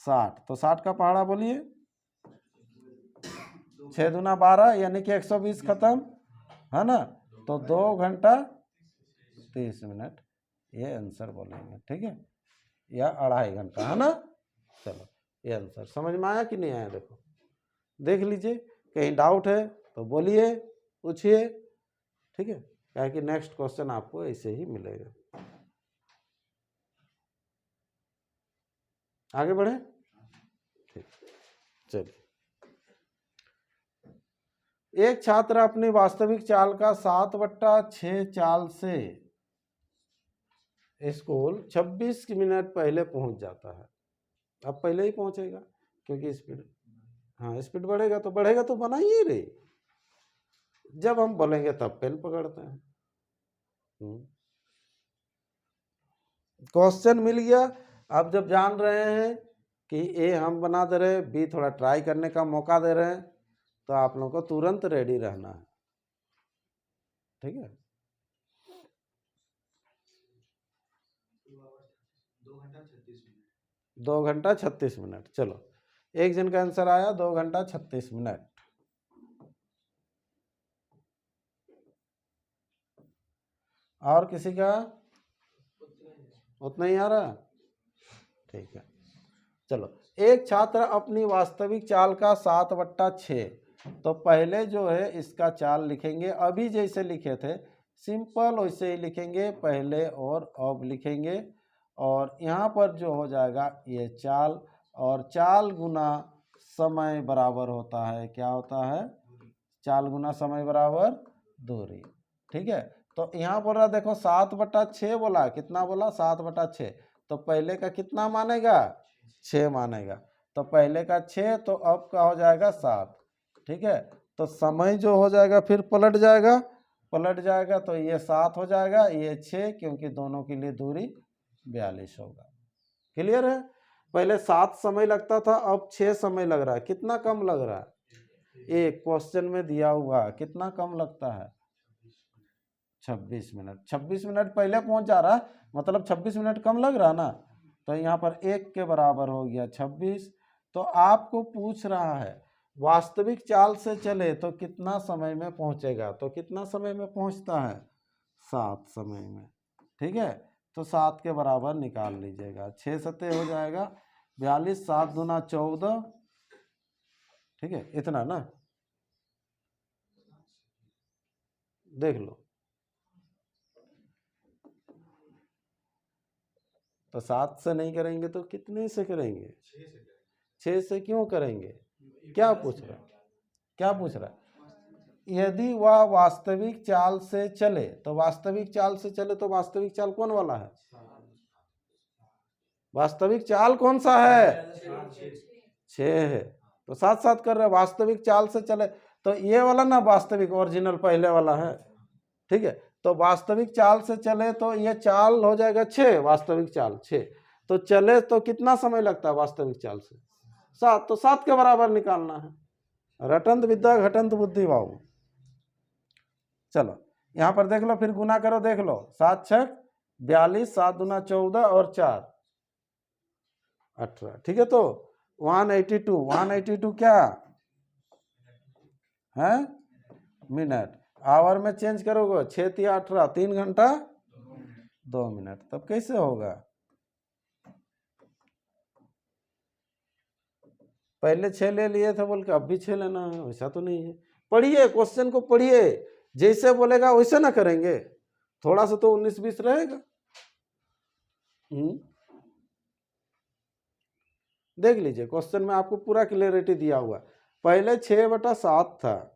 S1: 60, तो 60 का पहाड़ा बोलिए, 6 दूना 12 यानी कि 120 खत्म है ना, तो 2 घंटा 30 मिनट ये आंसर बोलेंगे, ठीक है, या 2.5 घंटा है ना। चलो ये आंसर समझ में आया कि नहीं आया, देखो देख लीजिए, कहीं डाउट है तो बोलिए, पूछिए, ठीक है, क्या कि नेक्स्ट क्वेश्चन आपको ऐसे ही मिलेगा। आगे बढ़े, ठीक, चलिए। एक छात्र अपनी वास्तविक चाल का 7/6 चाल से स्कूल 26 मिनट पहले पहुंच जाता है। अब पहले ही पहुंचेगा क्योंकि स्पीड, हाँ स्पीड बढ़ेगा तो बना ही रही, जब हम बोलेंगे तब पेन पकड़ते हैं। क्वेश्चन मिल गया। अब जब जान रहे हैं कि ए हम बना दे रहे हैं, बी थोड़ा ट्राई करने का मौका दे रहे हैं, तो आप लोगों को तुरंत रेडी रहना है, ठीक है। 2 घंटा 36 मिनट। चलो एक जन का आंसर आया 2 घंटा 36 मिनट। और किसी का उतना ही आ रहा, ठीक है। चलो एक छात्र अपनी वास्तविक चाल का 7/6, तो पहले जो है इसका चाल लिखेंगे, अभी जैसे लिखे थे सिंपल वैसे ही लिखेंगे, पहले और अब लिखेंगे, और यहाँ पर जो हो जाएगा ये चाल, और चाल गुना समय बराबर होता है, क्या होता है, चाल गुना समय बराबर दूरी, ठीक है। तो यहाँ बोल रहा देखो 7/6 बोला, कितना बोला 7/6, तो पहले का कितना मानेगा 6 मानेगा, तो पहले का 6, तो अब का हो जाएगा 7, ठीक है। तो समय जो हो जाएगा फिर पलट जाएगा, तो ये 7 हो जाएगा, ये 6, क्योंकि दोनों के लिए दूरी 42 होगा। क्लियर है, पहले 7 समय लगता था, अब 6 समय लग रहा है, कितना कम लग रहा है, एक क्वेश्चन में दिया हुआ कितना कम लगता है 26 मिनट। 26 मिनट पहले पहुंच जा रहा, मतलब 26 मिनट कम लग रहा ना, तो यहाँ पर 1 के बराबर हो गया 26। तो आपको पूछ रहा है वास्तविक चाल से चले तो कितना समय में पहुंचेगा, तो कितना समय में पहुंचता है 7 समय में, ठीक है। तो 7 के बराबर निकाल लीजिएगा, 6 सत्ते हो जाएगा 42, 7 दूना 14, ठीक है, इतना ना, देख लो। तो 7 से नहीं करेंगे तो कितने से करेंगे, 6 से क्यों करेंगे, क्या पूछ रहा है, यदि वह वास्तविक चाल से चले, तो वास्तविक चाल से चले, तो वास्तविक चाल कौन वाला है, वास्तविक चाल कौन सा है 6 है, तो 7 कर रहे, वास्तविक चाल से चले, तो ये वाला ना वास्तविक ओरिजिनल पहले वाला है, ठीक है। तो वास्तविक चाल से चले तो ये चाल हो जाएगा 6, वास्तविक चाल 6, तो चले तो कितना समय लगता है वास्तविक चाल से 7, तो 7 के बराबर निकालना है, रटंत विद्या घटंत बुद्धि बाबू। चलो यहाँ पर देख लो, फिर गुना करो, देख लो 7 छक 42, 7 दूना 14 और 4 18, ठीक है। तो 182 क्या है मिनट, आवर में चेंज करोगे 6 3 18, 3 घंटा 2 मिनट, तब कैसे होगा, पहले 6 ले लिए थे बोल के अब भी 6 लेना है, वैसा तो नहीं है। पढ़िए क्वेश्चन को, पढ़िए, जैसे बोलेगा वैसे ना करेंगे, थोड़ा सा तो 19-20 रहेगा। देख लीजिए क्वेश्चन में आपको पूरा क्लियरिटी दिया हुआ, पहले 6/7 था,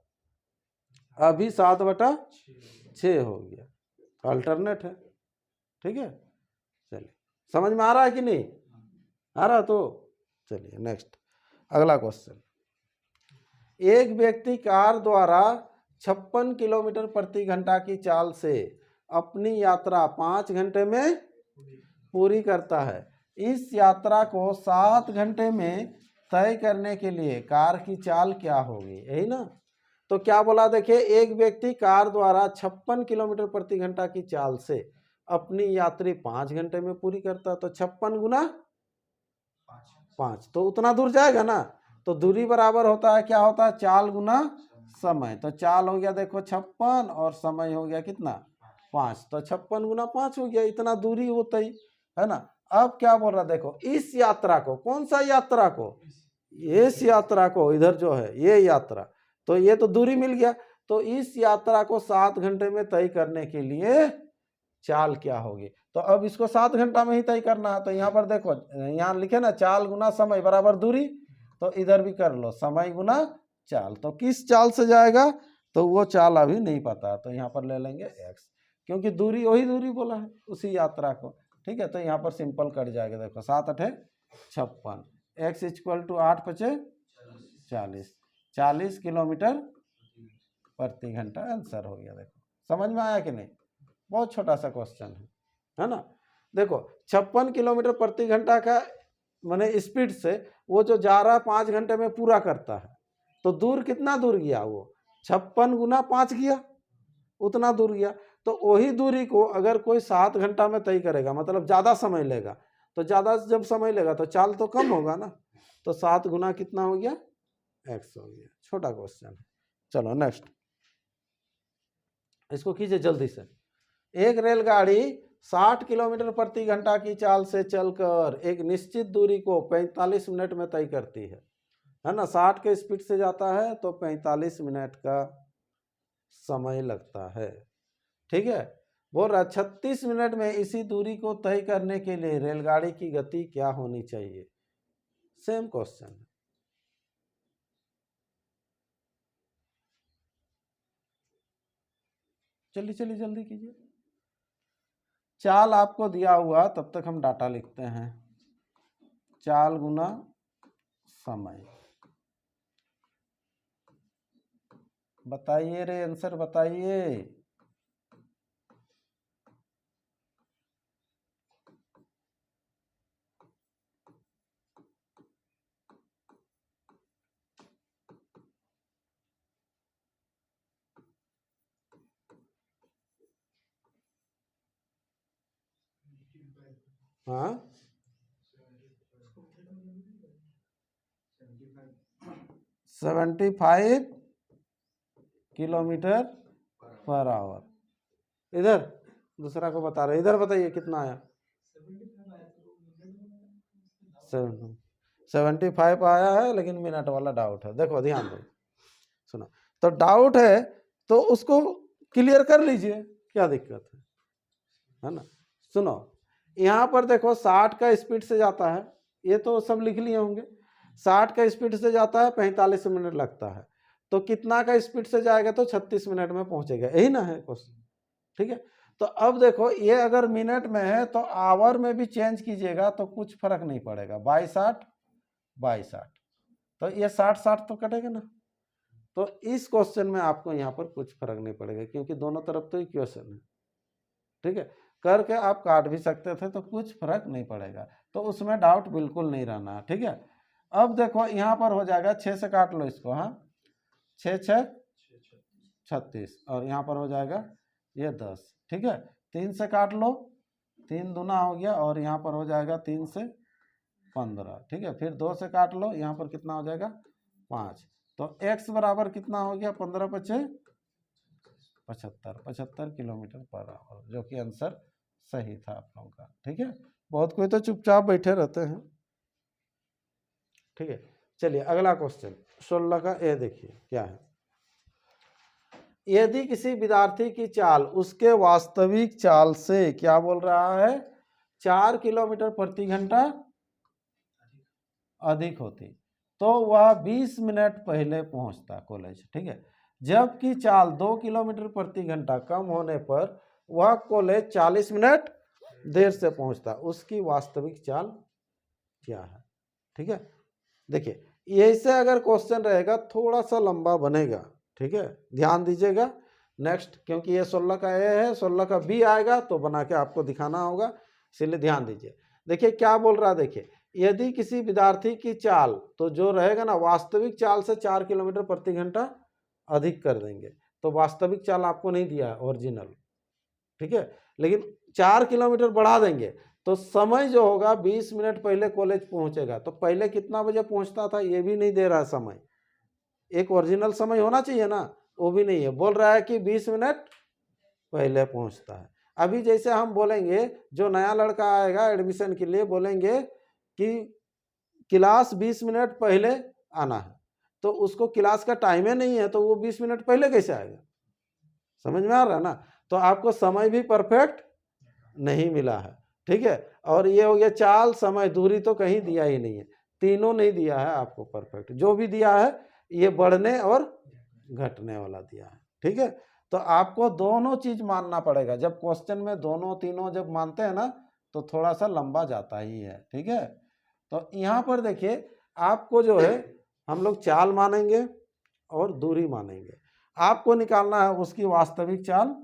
S1: अभी 7/6 हो गया, तो अल्टरनेट है, ठीक है। चलिए समझ में आ रहा है कि नहीं आ रहा, तो चलिए नेक्स्ट अगला क्वेश्चन। एक व्यक्ति कार द्वारा 56 किलोमीटर प्रति घंटा की चाल से अपनी यात्रा 5 घंटे में पूरी करता है, इस यात्रा को 7 घंटे में तय करने के लिए कार की चाल क्या होगी, यही ना। तो क्या बोला, देखिए एक व्यक्ति कार द्वारा 56 किलोमीटर प्रति घंटा की चाल से अपनी यात्री 5 घंटे में पूरी करता, तो 56 गुना 5, तो उतना दूर जाएगा ना, तो दूरी बराबर होता है, क्या होता है, चाल गुना समय। तो चाल हो गया देखो 56 और समय हो गया कितना 5, तो 56 गुना 5 हो गया, इतना दूरी होता ही है ना। अब क्या बोल रहा देखो, इस यात्रा को, कौन सा यात्रा को, इस यात्रा को, इधर जो है ये यात्रा, तो ये तो दूरी मिल गया। तो इस यात्रा को 7 घंटे में तय करने के लिए चाल क्या होगी, तो अब इसको 7 घंटा में ही तय करना है। तो यहाँ पर देखो, यहाँ लिखे ना चाल गुना समय बराबर दूरी, तो इधर भी कर लो समय गुना चाल। तो किस चाल से जाएगा, तो वो चाल अभी नहीं पता, तो यहाँ पर ले लेंगे x, क्योंकि दूरी वही दूरी बोला है उसी यात्रा को। ठीक है, तो यहाँ पर सिंपल कट जाएगा, देखो 7 8 56, x इक्वल टू 8 5 40, 40 किलोमीटर प्रति घंटा आंसर हो गया। देखो समझ में आया कि नहीं, बहुत छोटा सा क्वेश्चन है ना। देखो 56 किलोमीटर प्रति घंटा का माने स्पीड से वो जो जा रहा है 5 घंटे में पूरा करता है, तो दूर कितना दूर गया, वो 56 गुना 5 गया, उतना दूर गया। तो वही दूरी को अगर कोई 7 घंटा में तय करेगा, मतलब ज़्यादा समय लेगा, तो ज़्यादा जब समय लेगा तो चाल तो कम होगा ना। तो 7 गुना कितना हो गया, x हो गया। छोटा क्वेश्चन है। चलो नेक्स्ट, इसको कीजिए जल्दी से। एक रेलगाड़ी 60 किलोमीटर प्रति घंटा की चाल से चलकर एक निश्चित दूरी को 45 मिनट में तय करती है ना। 60 के स्पीड से जाता है तो 45 मिनट का समय लगता है। ठीक है, बोल रहा 36 मिनट में इसी दूरी को तय करने के लिए रेलगाड़ी की गति क्या होनी चाहिए। सेम क्वेश्चन, चलिए चलिए जल्दी कीजिए। चाल आपको दिया हुआ, तब तक हम डाटा लिखते हैं। चाल गुना समय, बताइए रे आंसर बताइए। हाँ 75 किलोमीटर पर आवर। इधर दूसरा को बता रहे, इधर बताइए कितना आया। 75 आया है, लेकिन मिनट वाला डाउट है। देखो ध्यान दो, सुनो, तो डाउट है तो उसको क्लियर कर लीजिए, क्या दिक्कत है ना। सुनो, यहाँ पर देखो 60 का स्पीड से जाता है, ये तो सब लिख लिए होंगे। 60 का स्पीड से जाता है, 45 मिनट लगता है, तो कितना का स्पीड से जाएगा, तो 36 मिनट में पहुंचेगा, यही ना है क्वेश्चन। ठीक है, तो अब देखो ये अगर मिनट में है तो आवर में भी चेंज कीजिएगा तो कुछ फर्क नहीं पड़ेगा। 22/60 तो ये 60 तो कटेगा ना। तो इस क्वेश्चन में आपको यहाँ पर कुछ फर्क नहीं पड़ेगा, क्योंकि दोनों तरफ तो इक्वेशन है। ठीक है, करके आप काट भी सकते थे तो कुछ फर्क नहीं पड़ेगा, तो उसमें डाउट बिल्कुल नहीं रहना। ठीक है, अब देखो यहाँ पर हो जाएगा 6 से काट लो इसको, हाँ 6 6 36, और यहाँ पर हो जाएगा ये 10। ठीक है, 3 से काट लो, 3 दूना हो गया, और यहाँ पर हो जाएगा 3 से 15। ठीक है, फिर 2 से काट लो, यहाँ पर कितना हो जाएगा 5। तो x बराबर कितना हो गया, 15 × 5 75 किलोमीटर पर आवर, जो कि आंसर सही था आप लोगों का। ठीक है, बहुत कोई तो चुपचाप बैठे रहते हैं। ठीक है, चलिए अगला क्वेश्चन 16 का ए देखिए क्या है। यदि किसी विद्यार्थी की चाल उसके वास्तविक चाल से क्या बोल रहा है, 4 किलोमीटर प्रति घंटा अधिक होती, तो वह 20 मिनट पहले पहुंचता कॉलेज। ठीक है, जबकि चाल 2 किलोमीटर प्रति घंटा कम होने पर वह कॉलेज 40 मिनट देर से पहुंचता, उसकी वास्तविक चाल क्या है। ठीक है, देखिए ऐसे अगर क्वेश्चन रहेगा थोड़ा सा लंबा बनेगा। ठीक है, ध्यान दीजिएगा नेक्स्ट, क्योंकि ये 16 का ए है, 16 का बी आएगा तो बना के आपको दिखाना होगा, इसलिए ध्यान दीजिए। देखिए क्या बोल रहा है, देखिए यदि किसी विद्यार्थी की चाल, तो जो रहेगा ना वास्तविक चाल से 4 किलोमीटर प्रति घंटा अधिक कर देंगे, तो वास्तविक चाल आपको नहीं दिया है ओरिजिनल। ठीक है, लेकिन 4 किलोमीटर बढ़ा देंगे, तो समय जो होगा 20 मिनट पहले कॉलेज पहुंचेगा। तो पहले कितना बजे पहुंचता था ये भी नहीं दे रहा समय, एक ओरिजिनल समय होना चाहिए ना, वो भी नहीं है, बोल रहा है कि 20 मिनट पहले पहुंचता है। अभी जैसे हम बोलेंगे जो नया लड़का आएगा एडमिशन के लिए, बोलेंगे कि क्लास 20 मिनट पहले आना है, तो उसको क्लास का टाइम ही नहीं है, तो वो 20 मिनट पहले कैसे आएगा? समझ में आ रहा है ना? तो आपको समय भी परफेक्ट नहीं मिला है, ठीक है। और ये हो गया चाल, समय, दूरी तो कहीं दिया ही नहीं है, तीनों नहीं दिया है आपको परफेक्ट। जो भी दिया है ये बढ़ने और घटने वाला दिया है, ठीक है। तो आपको दोनों चीज मानना पड़ेगा। जब क्वेश्चन में दोनों तीनों जब मानते हैं ना तो थोड़ा सा लंबा जाता ही है, ठीक है। तो यहाँ पर देखिए आपको जो है हम लोग चाल मानेंगे और दूरी मानेंगे। आपको निकालना है उसकी वास्तविक चाल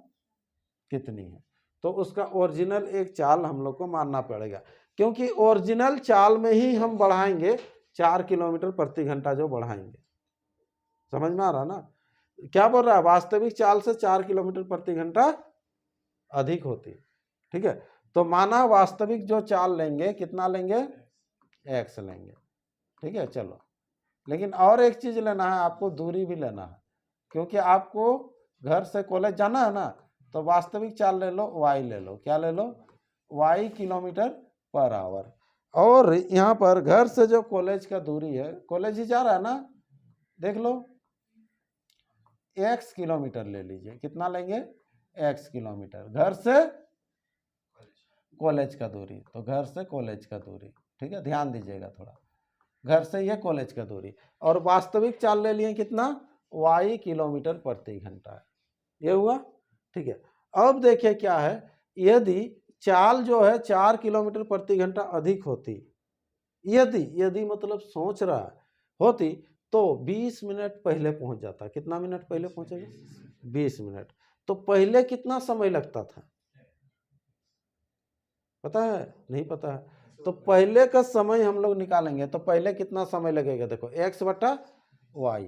S1: कितनी है, तो उसका ओरिजिनल एक चाल हम लोग को मानना पड़ेगा, क्योंकि ओरिजिनल चाल में ही हम बढ़ाएंगे 4 किलोमीटर प्रति घंटा जो बढ़ाएंगे। समझ में आ रहा ना? क्या बोल रहा है? वास्तविक चाल से 4 किलोमीटर प्रति घंटा अधिक होती, ठीक है। तो माना वास्तविक जो चाल लेंगे कितना लेंगे? x लेंगे, ठीक है। चलो, लेकिन और एक चीज लेना है आपको, दूरी भी लेना है, क्योंकि आपको घर से कॉलेज जाना है ना, तो वास्तविक चाल ले लो, y ले लो, क्या ले लो? y kilometre per hour. और यहाँ पर घर से जो कॉलेज का दूरी है, कॉलेज ही जा रहा है ना, देख लो, x किलोमीटर ले लीजिए। कितना लेंगे? x kilometre. घर से कॉलेज का दूरी, तो घर से कॉलेज का दूरी, ठीक है, ध्यान दीजिएगा थोड़ा, घर से ये कॉलेज का दूरी। और वास्तविक चाल ले लिए कितना? y किलोमीटर प्रति घंटा है, ये हुआ, ठीक है। अब देखिए क्या है, यदि चाल जो है 4 किलोमीटर प्रति घंटा अधिक होती, यदि मतलब सोच रहा होती, तो 20 मिनट पहले पहुंच जाता। कितना मिनट पहले पहुंचेगा? 20 मिनट। तो पहले कितना समय लगता था पता है? नहीं पता है? तो पहले का समय हम लोग निकालेंगे, तो पहले कितना समय लगेगा? देखो x बटा y,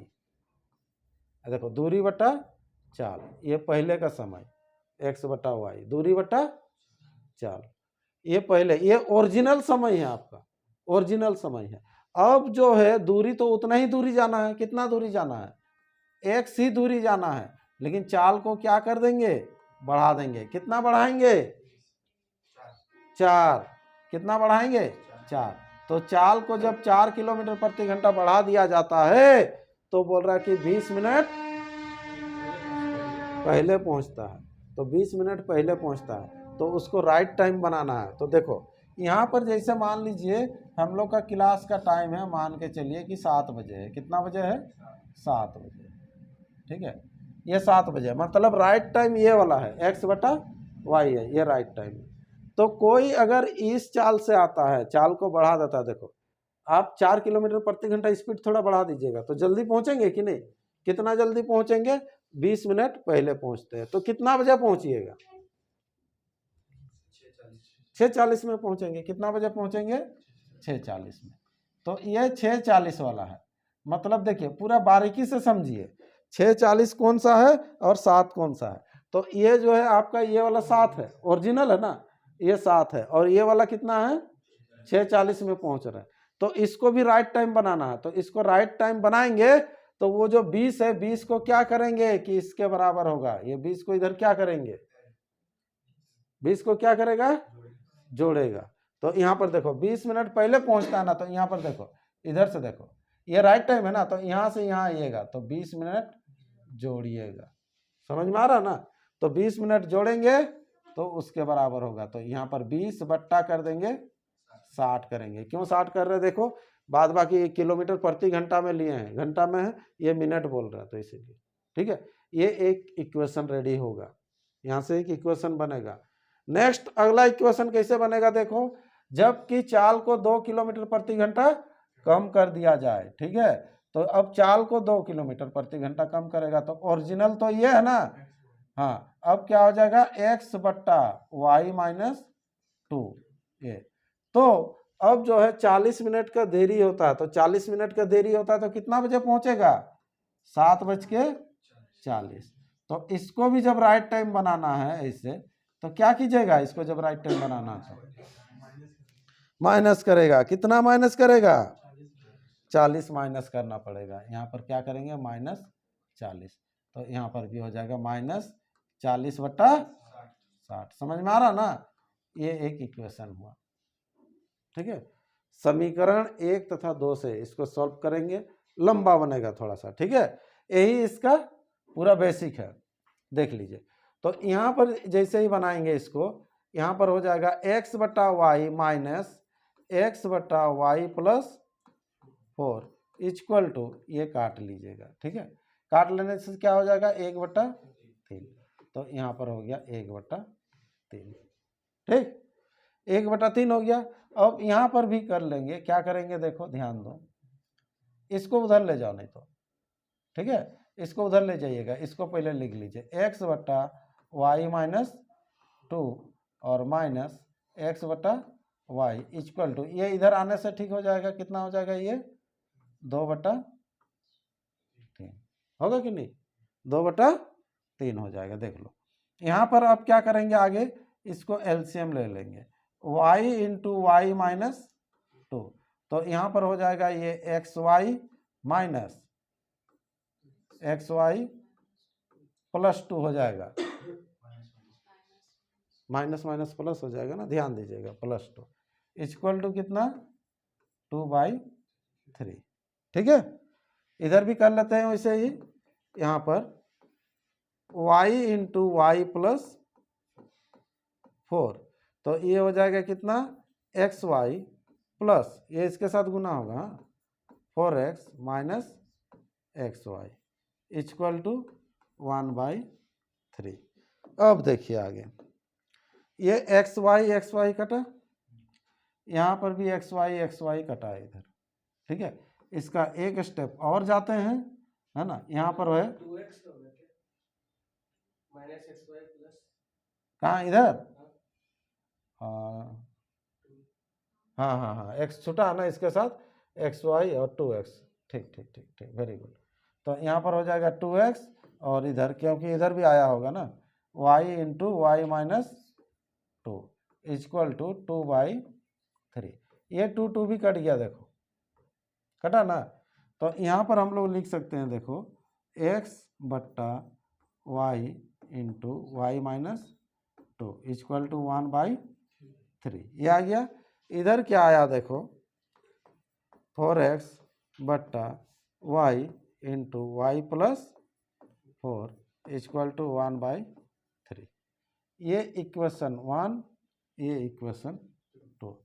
S1: देखो दूरी बटा चाल, ये पहले का समय x बटा y, दूरी बटा चाल, ये पहले, ये ओरिजिनल समय है आपका, ओरिजिनल समय है। अब जो है दूरी तो उतना ही दूरी जाना है। कितना दूरी जाना है? x ही दूरी जाना है, लेकिन चाल को क्या कर देंगे? बढ़ा देंगे। कितना बढ़ाएंगे? 4। कितना बढ़ाएंगे? 4। तो चाल को जब 4 किलोमीटर प्रति घंटा बढ़ा दिया जाता है, तो बोल रहा है कि 20 मिनट पहले पहुंचता है। तो 20 मिनट पहले पहुंचता है, तो उसको राइट टाइम बनाना है। तो देखो यहाँ पर जैसे मान लीजिए हम लोग का क्लास का टाइम है, मान के चलिए कि 7 बजे है। कितना बजे है? 7 बजे, ठीक है। ये 7 बजे, मतलब राइट टाइम ये वाला है, x बटा y है, ये राइट टाइम है। तो कोई अगर इस चाल से आता है, चाल को बढ़ा देता है, देखो आप 4 किलोमीटर प्रति घंटा स्पीड थोड़ा बढ़ा दीजिएगा, तो जल्दी पहुंचेंगे कि नहीं? कितना जल्दी पहुंचेंगे? 20 मिनट पहले पहुंचते हैं। तो कितना बजे पहुंचिएगा? 6:40 में पहुंचेंगे। कितना बजे पहुंचेंगे? 6:40 में। तो ये 6:40 वाला है, मतलब देखिए पूरा बारीकी से समझिए, 6:40 कौन सा है और 7 कौन सा है। तो ये जो है आपका ये वाला 7 है, ओरिजिनल है ना, ये 7 है, और ये वाला कितना है? 6:40 में पहुंच रहा है। तो इसको भी राइट टाइम बनाना है, तो इसको राइट टाइम बनाएंगे, तो वो जो 20 है, 20 को क्या करेंगे कि इसके बराबर होगा, ये 20 को इधर क्या करेंगे? 20 को क्या करेगा? जोड़ेगा। तो यहाँ पर देखो 20 मिनट पहले पहुंचता है ना, तो यहाँ पर देखो, इधर से देखो, ये राइट टाइम है ना, तो यहाँ से यहाँ आइएगा, तो 20 मिनट जोड़िएगा। समझ में आ रहा ना? तो 20 मिनट जोड़ेंगे तो उसके बराबर होगा। तो यहाँ पर 20 बट्टा कर देंगे 60 करेंगे। क्यों 60 कर रहे हैं? देखो बाद बाकी किलोमीटर प्रति घंटा में लिए हैं, घंटा में है, ये मिनट बोल रहा है, तो इसीलिए, ठीक है। ये एक इक्वेशन रेडी होगा, यहाँ से एक इक्वेशन बनेगा। नेक्स्ट अगला इक्वेशन कैसे बनेगा? देखो, जबकि चाल को 2 किलोमीटर प्रति घंटा कम कर दिया जाए, ठीक है, तो अब चाल को 2 किलोमीटर प्रति घंटा कम करेगा, तो ओरिजिनल तो ये है ना, हाँ, अब क्या हो जाएगा? x बट्टा y माइनस 2, ये। तो अब जो है 40 मिनट का देरी होता है, तो 40 मिनट का देरी होता है, तो कितना बजे पहुंचेगा? 7:40। तो इसको भी जब राइट टाइम बनाना है ऐसे, तो क्या कीजिएगा? इसको जब राइट टाइम बनाना है, माइनस करेगा, कितना माइनस करेगा? 40 माइनस करना पड़ेगा। यहाँ पर क्या करेंगे? -40। तो यहाँ पर भी हो जाएगा -40/60। समझ में आ रहा ना? ये एक इक्वेशन हुआ। ठीक है, समीकरण 1 तथा 2 से इसको सॉल्व करेंगे, लंबा बनेगा थोड़ा सा। ठीक है, यही इसका पूरा बेसिक है, देख लीजिए। तो यहाँ पर जैसे ही बनाएंगे इसको, यहाँ पर हो जाएगा x/y minus x/y plus 4 equal to, ये काट लीजिएगा। ठीक है, काट लेने से क्या हो जाएगा? 1/3। तो यहाँ पर हो गया 1/3। ठीक, 1/3 हो गया। अब यहाँ पर भी कर लेंगे, क्या करेंगे? देखो ध्यान दो, इसको उधर ले जाओ नहीं तो। ठीक है, इसको उधर ले जाइएगा, इसको पहले लिख लीजिए x/y माइनस 2 और माइनस x/y इक्वल टू, ये इधर आने से ठीक हो जाएगा, कितना हो जाएगा? ये 2/3 होगा कि नहीं? 2/3 हो जाएगा। देख लो यहाँ पर अब क्या करेंगे आगे, इसको एलसीएम ले लेंगे, y इंटू वाई माइनस 2। तो यहाँ पर हो जाएगा ये xy माइनस xy प्लस 2 हो जाएगा, माइनस माइनस प्लस हो जाएगा ना, ध्यान दीजिएगा, +2 इक्वल टू कितना? 2/3। ठीक है, इधर भी कर लेते हैं वैसे ही। यहाँ पर y इंटू वाई प्लस 4, तो ये हो जाएगा कितना? xy प्लस, ये इसके साथ गुना होगा, 4x minus xy equal to 1/3। अब देखिए आगे, ये xy कटा, यहाँ पर भी xy कटा है इधर। ठीक है, इसका एक स्टेप और जाते हैं, है ना? यहाँ पर है कहाँ? इधर हाँ, x छूटा है ना, इसके साथ xy और 2x। ठीक ठीक ठीक ठीक, वेरी गुड। तो यहाँ पर हो जाएगा 2x, और इधर क्योंकि इधर भी आया होगा ना, y into Y minus 2 equal to 2/3। ये 2 भी कट गया, देखो कटा ना। तो यहाँ पर हम लोग लिख सकते हैं, देखो x/y into Y minus 2 equal to 1/3। ये आ गया। इधर क्या आया देखो, 4x/y into Y plus 4 equal to 1/3। ये इक्वेशन 1, ये इक्वेशन 2।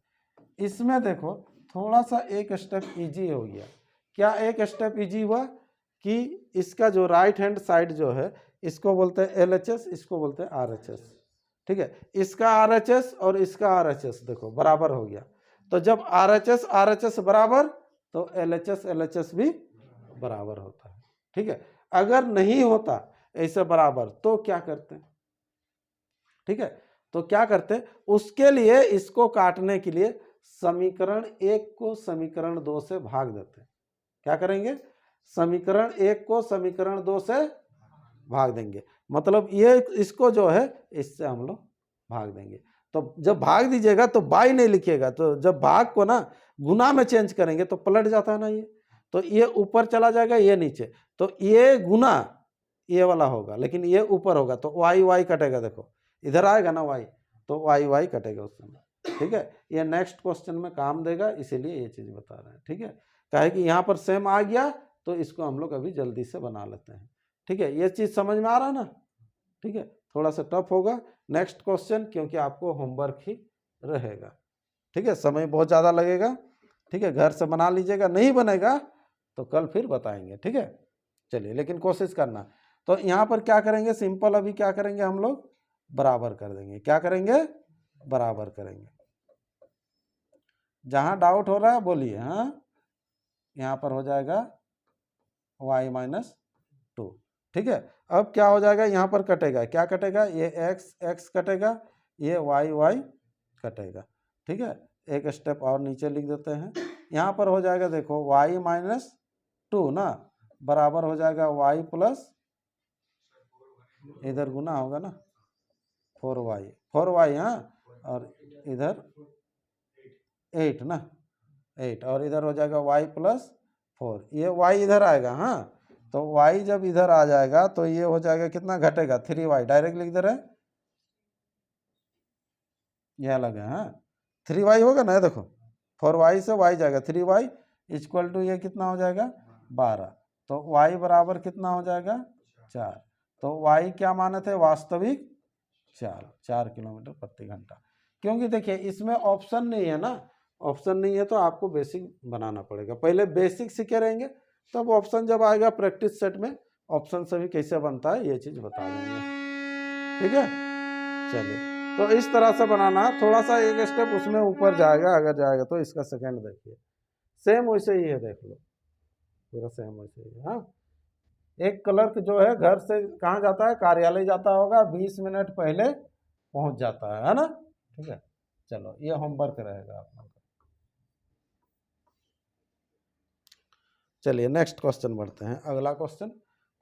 S1: इसमें देखो थोड़ा सा एक स्टेप इजी हो गया। क्या एक स्टेप इजी हुआ? कि इसका जो राइट हैंड साइड जो है, इसको बोलते हैं LHS, इसको बोलते हैं RHS। ठीक है, इसका RHS और इसका RHS देखो बराबर हो गया। तो जब RHS बराबर, तो LHS भी बराबर होता है। ठीक है, अगर नहीं होता ऐसे बराबर, तो क्या करते हैं? ठीक है, तो क्या करते हैं? उसके लिए इसको काटने के लिए समीकरण 1 को समीकरण 2 से भाग देते हैं। क्या करेंगे? समीकरण 1 को समीकरण 2 से भाग देंगे, मतलब ये इसको जो है इससे हम लोग भाग देंगे। तो जब भाग दीजिएगा तो बाई नहीं लिखिएगा, तो जब भाग को ना गुना में चेंज करेंगे तो पलट जाता है ना ये, तो ये ऊपर चला जाएगा, ये नीचे, तो ये गुना ये वाला होगा, लेकिन ये ऊपर होगा, तो y कटेगा। देखो इधर आएगा ना y, तो y कटेगा उस समय। ठीक है, ये नेक्स्ट क्वेश्चन में काम देगा, इसीलिए ये चीज बता रहे हैं। ठीक है, काहे कि यहाँ पर सेम आ गया, तो इसको हम लोग अभी जल्दी से बना लेते हैं। ठीक है, ये चीज समझ में आ रहा है ना? ठीक है, थोड़ा सा टफ होगा नेक्स्ट क्वेश्चन, क्योंकि आपको होमवर्क ही रहेगा। ठीक है, समय बहुत ज़्यादा लगेगा। ठीक है, घर से बना लीजिएगा, नहीं बनेगा तो कल फिर बताएंगे। ठीक है, चलिए, लेकिन कोशिश करना। तो यहाँ पर क्या करेंगे? सिंपल अभी क्या करेंगे हम लोग? बराबर कर देंगे। क्या करेंगे? बराबर करेंगे। जहाँ डाउट हो रहा है बोलिए। हाँ, यहाँ पर हो जाएगा y माइनस 2। ठीक है, अब क्या हो जाएगा? यहाँ पर कटेगा, क्या कटेगा? ये x कटेगा, ये y कटेगा। ठीक है, एक स्टेप और नीचे लिख देते हैं। यहाँ पर हो जाएगा, देखो y माइनस 2 ना, बराबर हो जाएगा y प्लस, इधर गुना होगा ना, 4y। हाँ, और इधर 8 ना, 8, और इधर हो जाएगा y+4, ये y इधर आएगा। हाँ, तो y जब इधर आ जाएगा तो ये हो जाएगा कितना घटेगा, 3y, डायरेक्ट लिख दे रहे हैं, ये अलग है। हाँ, 3y होगा ना, देखो 4y से y जाएगा, 3y इक्वल टू ये कितना हो जाएगा 12, तो y बराबर कितना हो जाएगा 4, तो y क्या माने थे, वास्तविक 4 किलोमीटर प्रति घंटा। क्योंकि देखिए इसमें ऑप्शन नहीं है ना, ऑप्शन नहीं है तो आपको बेसिक बनाना पड़ेगा, पहले बेसिक सीखे रहेंगे तब ऑप्शन जब आएगा प्रैक्टिस सेट में ऑप्शन से भी कैसे बनता है ये चीज बता देंगे। ठीक है, चलिए, तो इस तरह से बनाना, थोड़ा सा एक स्टेप उसमें ऊपर जाएगा, अगर जाएगा तो इसका सेकंड देखिए, सेम वैसे ही है, देख लो पूरा सेम वैसे ही है। हाँ, एक क्लर्क जो है घर से कहाँ जाता है, कार्यालय जाता होगा, 20 मिनट पहले पहुंच जाता है ना। ठीक है, चलो ये होमवर्क रहेगा आप लोगों का। चलिए नेक्स्ट क्वेश्चन बढ़ते हैं, अगला क्वेश्चन,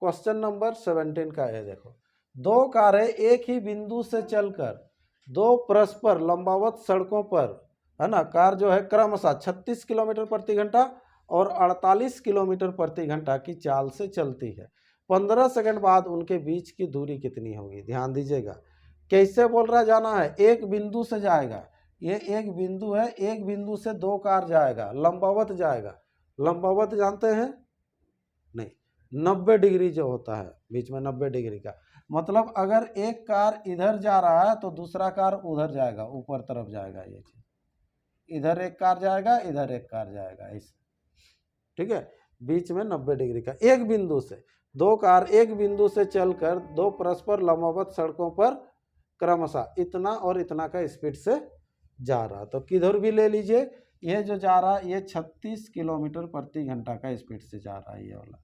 S1: क्वेश्चन नंबर 17 का है। देखो, दो कारें एक ही बिंदु से चलकर दो परस्पर लंबवत सड़कों पर, है ना, कार जो है क्रमशः 36 किलोमीटर प्रति घंटा और 48 किलोमीटर प्रति घंटा की चाल से चलती है। 15 सेकंड बाद उनके बीच की दूरी कितनी होगी। ध्यान दीजिएगा, कैसे बोल रहा जाना है, एक बिंदु से जाएगा, ये एक बिंदु है, एक बिंदु से दो कार जाएगा, लंबवत जाएगा। लंबवत जानते हैं नहीं, 90 डिग्री जो होता है बीच में 90 डिग्री का, मतलब अगर एक कार इधर जा रहा है तो दूसरा कार उधर जाएगा, ऊपर तरफ जाएगा, ये चीज, इधर एक कार जाएगा, इधर एक कार जाएगा, ऐसे। ठीक है, बीच में 90 डिग्री का, एक बिंदु से दो कार एक बिंदु से चलकर दो परस्पर लंबवत सड़कों पर क्रमशः इतना और इतना का स्पीड से जा रहा, तो किधर भी ले लीजिए, ये जो जा रहा है ये 36 किलोमीटर प्रति घंटा का स्पीड से जा रहा है ये वाला,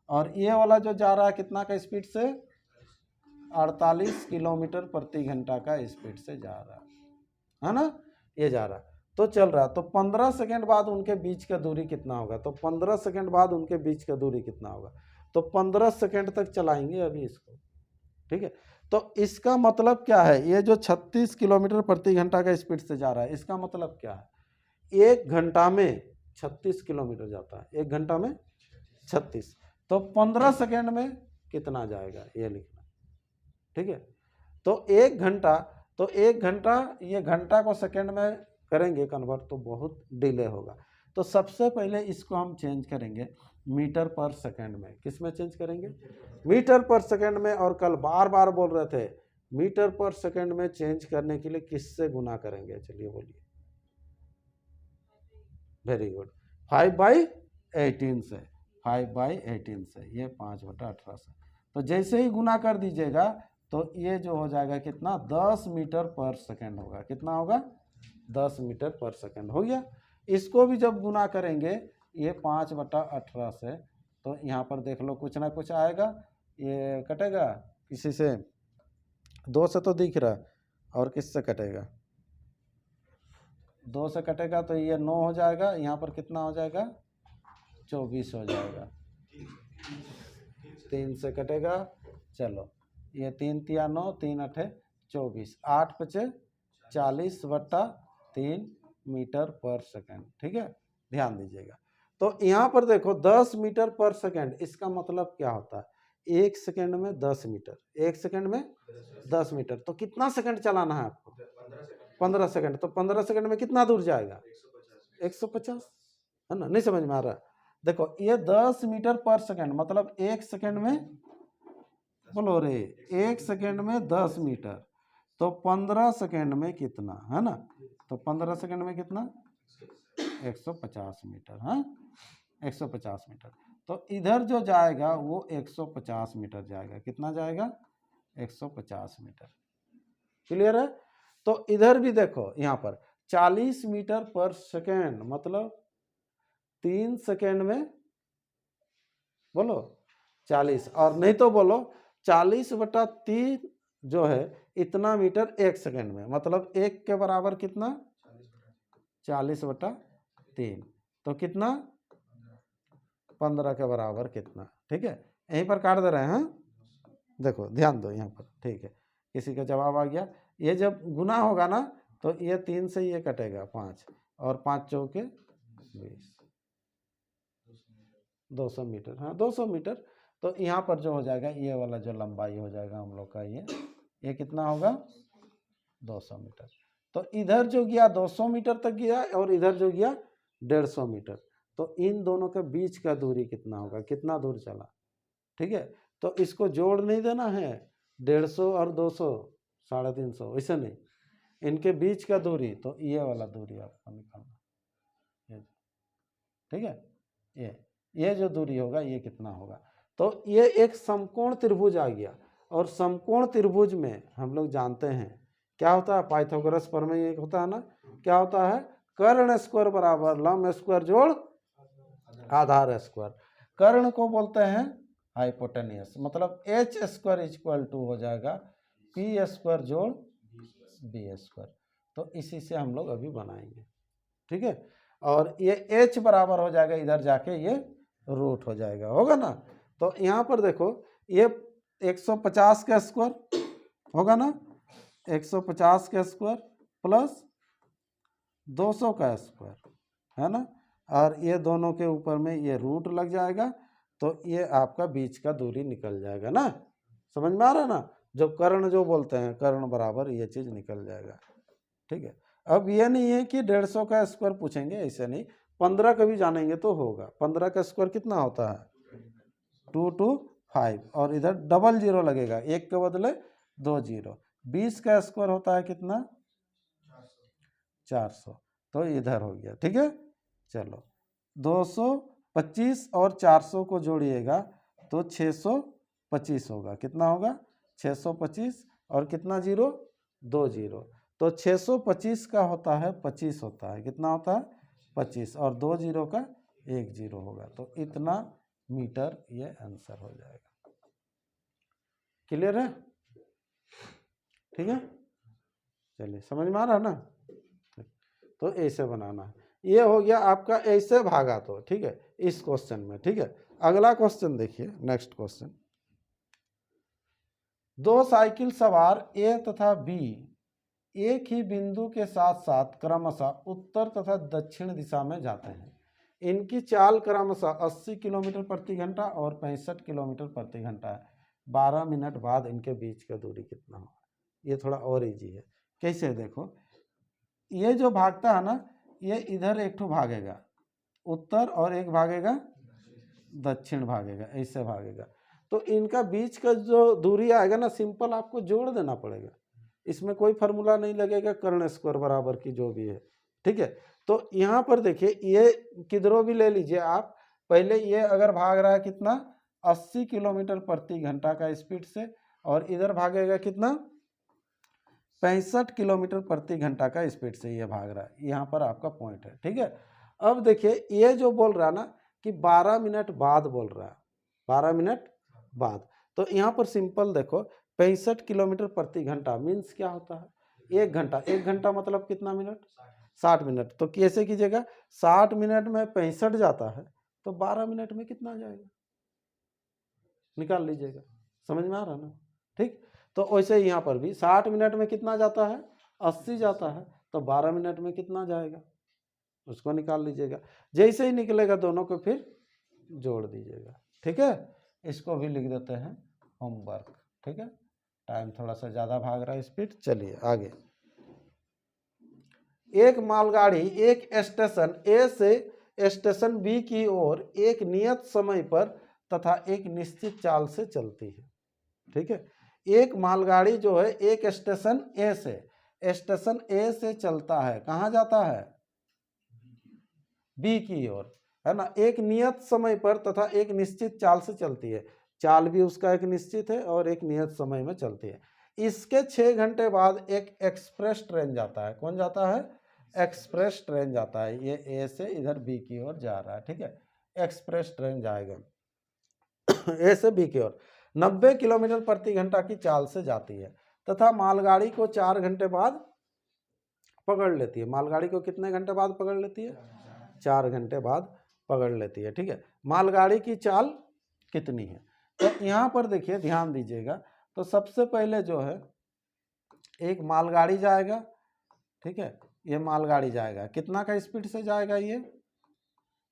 S1: और ये वाला जो जा रहा है कितना का स्पीड से, 48 किलोमीटर प्रति घंटा का स्पीड से जा रहा है ना, ये जा रहा तो चल रहा, तो 15 सेकंड बाद उनके बीच का दूरी कितना होगा, तो 15 सेकंड बाद उनके बीच का दूरी कितना होगा, तो 15 सेकंड तक चलाएंगे अभी इसको। ठीक है, तो इसका मतलब क्या है, ये जो 36 किलोमीटर प्रति घंटा का स्पीड से जा रहा है, इसका मतलब क्या है, एक घंटा में 36 किलोमीटर जाता है, एक घंटा में 36, तो 15 सेकंड में कितना जाएगा ये लिखना। ठीक है, तो एक घंटा, ये घंटा को सेकंड में करेंगे कन्वर्ट तो बहुत डिले होगा, तो सबसे पहले इसको हम चेंज करेंगे मीटर पर सेकंड में। किस में चेंज करेंगे, मीटर पर सेकंड में, और कल बार बार बोल रहे थे मीटर पर सेकंड में चेंज करने के लिए किससे गुना करेंगे, चलिए बोलिए, वेरी गुड, 5/18 से, 5/18 से, ये 5/18 से, तो जैसे ही गुना कर दीजिएगा तो ये जो हो जाएगा कितना, 10 मीटर पर सेकंड होगा, कितना होगा, 10 मीटर पर सेकंड हो गया। इसको भी जब गुना करेंगे ये 5/18 से, तो यहाँ पर देख लो कुछ ना कुछ आएगा, ये कटेगा किसी से, 2 से तो दिख रहा, और किससे कटेगा, 2 से कटेगा तो ये 9 हो जाएगा, यहाँ पर कितना हो जाएगा, 24 हो जाएगा, 3 से कटेगा, चलो ये 3 तिया 9, 3 अठे 24, 8 पचे 40/3 मीटर पर सेकंड। ठीक है, ध्यान दीजिएगा, तो यहाँ पर देखो 10 मीटर पर सेकंड, इसका मतलब क्या होता है, एक सेकंड में 10 मीटर, एक सेकंड में 10 मीटर, तो कितना सेकंड चलाना है आपको, 15 सेकंड, तो 15 सेकंड में कितना दूर जाएगा, 150, है ना, नहीं समझ में आ रहा, देखो ये 10 मीटर पर सेकंड, मतलब एक सेकंड में, बोलो रे, एक सेकंड में 10 मीटर, तो 15 सेकंड में कितना, है ना, तो 15 सेकंड में कितना, 150 मीटर, हाँ 150 मीटर, तो इधर जो जाएगा वो 150 मीटर जाएगा, कितना जाएगा, 150 मीटर, क्लियर है। तो इधर भी देखो यहाँ पर 40 मीटर पर सेकंड, मतलब 3 सेकंड में, बोलो 40, और नहीं तो बोलो 40/3 जो है इतना मीटर एक सेकंड में, मतलब एक के बराबर कितना, 40/3, तो कितना, 15 के बराबर कितना। ठीक है, यहीं पर काट दे रहे हैं, देखो ध्यान दो यहाँ पर, ठीक है, किसी का जवाब आ गया, ये जब गुना होगा ना तो ये 3 से ये कटेगा 5, और 5 चौके 20, 200 मीटर, हाँ 200 मीटर। तो यहाँ पर जो हो जाएगा ये वाला जो लंबाई हो जाएगा हम लोग का ये कितना होगा 200 मीटर। तो इधर जो गया 200 मीटर तक गया और इधर जो गया 150 मीटर। तो इन दोनों के बीच का दूरी कितना होगा, कितना दूर चला, ठीक है। तो इसको जोड़ नहीं देना है 150 और 200 350, वैसे नहीं, इनके बीच का दूरी, तो ये वाला दूरी आपको निकालना, ठीक है। ये जो दूरी होगा ये कितना होगा। तो ये एक समकोण त्रिभुज आ गया। और समकोण त्रिभुज में हम लोग जानते हैं क्या होता है, पाइथागोरस प्रमेय एक होता है ना, क्या होता है, कर्ण स्क्वायर बराबर लंब स्क्वायर जोड़ आधार स्क्वायर। कर्ण को बोलते हैं हाइपोटेनियस, मतलब एच स्क्वायर इक्वल टू हो जाएगा पी स्क्वायर जोड़ बी स्क्वायर। तो इसी से हम लोग अभी बनाएंगे, ठीक है। और ये एच बराबर हो जाएगा, इधर जाके ये रूट हो जाएगा, होगा ना। तो यहाँ पर देखो ये 150 का स्क्वायर होगा ना, 150 का स्क्वायर प्लस 200 का स्क्वायर है ना, और ये दोनों के ऊपर में ये रूट लग जाएगा। तो ये आपका बीच का दूरी निकल जाएगा ना, समझ में आ रहा है ना। जो कर्ण जो बोलते हैं कर्ण बराबर ये चीज़ निकल जाएगा, ठीक है। अब ये नहीं है कि 150 का स्क्वायर पूछेंगे, ऐसे नहीं, 15 का भी जानेंगे तो होगा। 15 का स्क्वायर कितना होता है 2 2 5, और इधर डबल जीरो लगेगा, एक के बदले 2 जीरो। 20 का स्क्वायर होता है कितना 400, तो इधर हो गया, ठीक है। चलो 225 और 400 को जोड़िएगा तो 625 होगा, कितना होगा 625, और कितना जीरो 2 जीरो। तो 625 का होता है 25 होता है, कितना होता है 25, और 2 जीरो का 1 जीरो होगा। तो इतना मीटर ये आंसर हो जाएगा। क्लियर है, ठीक है। चलिए समझ में आ रहा है ना। तो ऐसे बनाना है, ये हो गया आपका ऐसे भागा, तो ठीक है इस क्वेश्चन में, ठीक है। अगला क्वेश्चन देखिए, नेक्स्ट क्वेश्चन। दो साइकिल सवार ए तथा बी एक ही बिंदु के साथ साथ क्रमशः उत्तर तथा दक्षिण दिशा में जाते हैं। इनकी चाल क्रमशः 80 किलोमीटर प्रति घंटा और 65 किलोमीटर प्रति घंटा है। 12 मिनट बाद इनके बीच का दूरी कितना होगा। ये थोड़ा और इजी है। कैसे, देखो ये जो भागता है ना, ये इधर एक ठो भागेगा उत्तर और एक भागेगा दक्षिण, भागेगा ऐसे भागेगा। तो इनका बीच का जो दूरी आएगा ना, सिंपल आपको जोड़ देना पड़ेगा, इसमें कोई फार्मूला नहीं लगेगा, कर्ण स्क्वायर बराबर की जो भी है, ठीक है। तो यहाँ पर देखिए ये किधरों भी ले लीजिए आप, पहले ये अगर भाग रहा है कितना 80 किलोमीटर प्रति घंटा का स्पीड से, और इधर भागेगा कितना 65 किलोमीटर प्रति घंटा का स्पीड से ये भाग रहा है। यहाँ पर आपका पॉइंट है, ठीक है। अब देखिए ये जो बोल रहा है ना कि 12 मिनट बाद बोल रहा है, 12 मिनट बाद। तो यहाँ पर सिंपल देखो 65 किलोमीटर प्रति घंटा मीन्स क्या होता है 1 घंटा। 1 घंटा मतलब कितना मिनट 60 मिनट। तो कैसे कीजिएगा 60 मिनट में 65 जाता है, तो 12 मिनट में कितना जाएगा निकाल लीजिएगा, समझ में आ रहा ना, ठीक। तो वैसे ही यहाँ पर भी 60 मिनट में कितना जाता है 80 जाता है, तो 12 मिनट में कितना जाएगा उसको निकाल लीजिएगा। जैसे ही निकलेगा दोनों को फिर जोड़ दीजिएगा, ठीक है। इसको भी लिख देते हैं होमवर्क, ठीक है। टाइम थोड़ा सा ज़्यादा भाग रहा है स्पीड। चलिए आगे। एक मालगाड़ी एक स्टेशन ए से स्टेशन बी की ओर एक नियत समय पर तथा एक निश्चित चाल से चलती है, ठीक है। एक मालगाड़ी जो है एक स्टेशन ए से चलता है, कहाँ जाता है बी की ओर, है ना। एक नियत समय पर तथा एक निश्चित चाल से चलती है, चाल भी उसका एक निश्चित है और एक नियत समय में चलती है। इसके 6 घंटे बाद एक एक्सप्रेस ट्रेन जाता है। कौन जाता है एक्सप्रेस ट्रेन जाता है। ये ए से इधर बी की ओर जा रहा है, ठीक है। एक्सप्रेस ट्रेन जाएगा ए से बी की ओर 90 किलोमीटर प्रति घंटा की चाल से जाती है तथा मालगाड़ी को 4 घंटे बाद पकड़ लेती है। मालगाड़ी को कितने घंटे बाद पकड़ लेती है 4 घंटे बाद पकड़ लेती है, ठीक है। मालगाड़ी की चाल कितनी है, तो यहाँ पर देखिए ध्यान दीजिएगा। तो सबसे पहले जो है एक मालगाड़ी जाएगा, ठीक है। ये मालगाड़ी जाएगा, कितना का स्पीड से जाएगा ये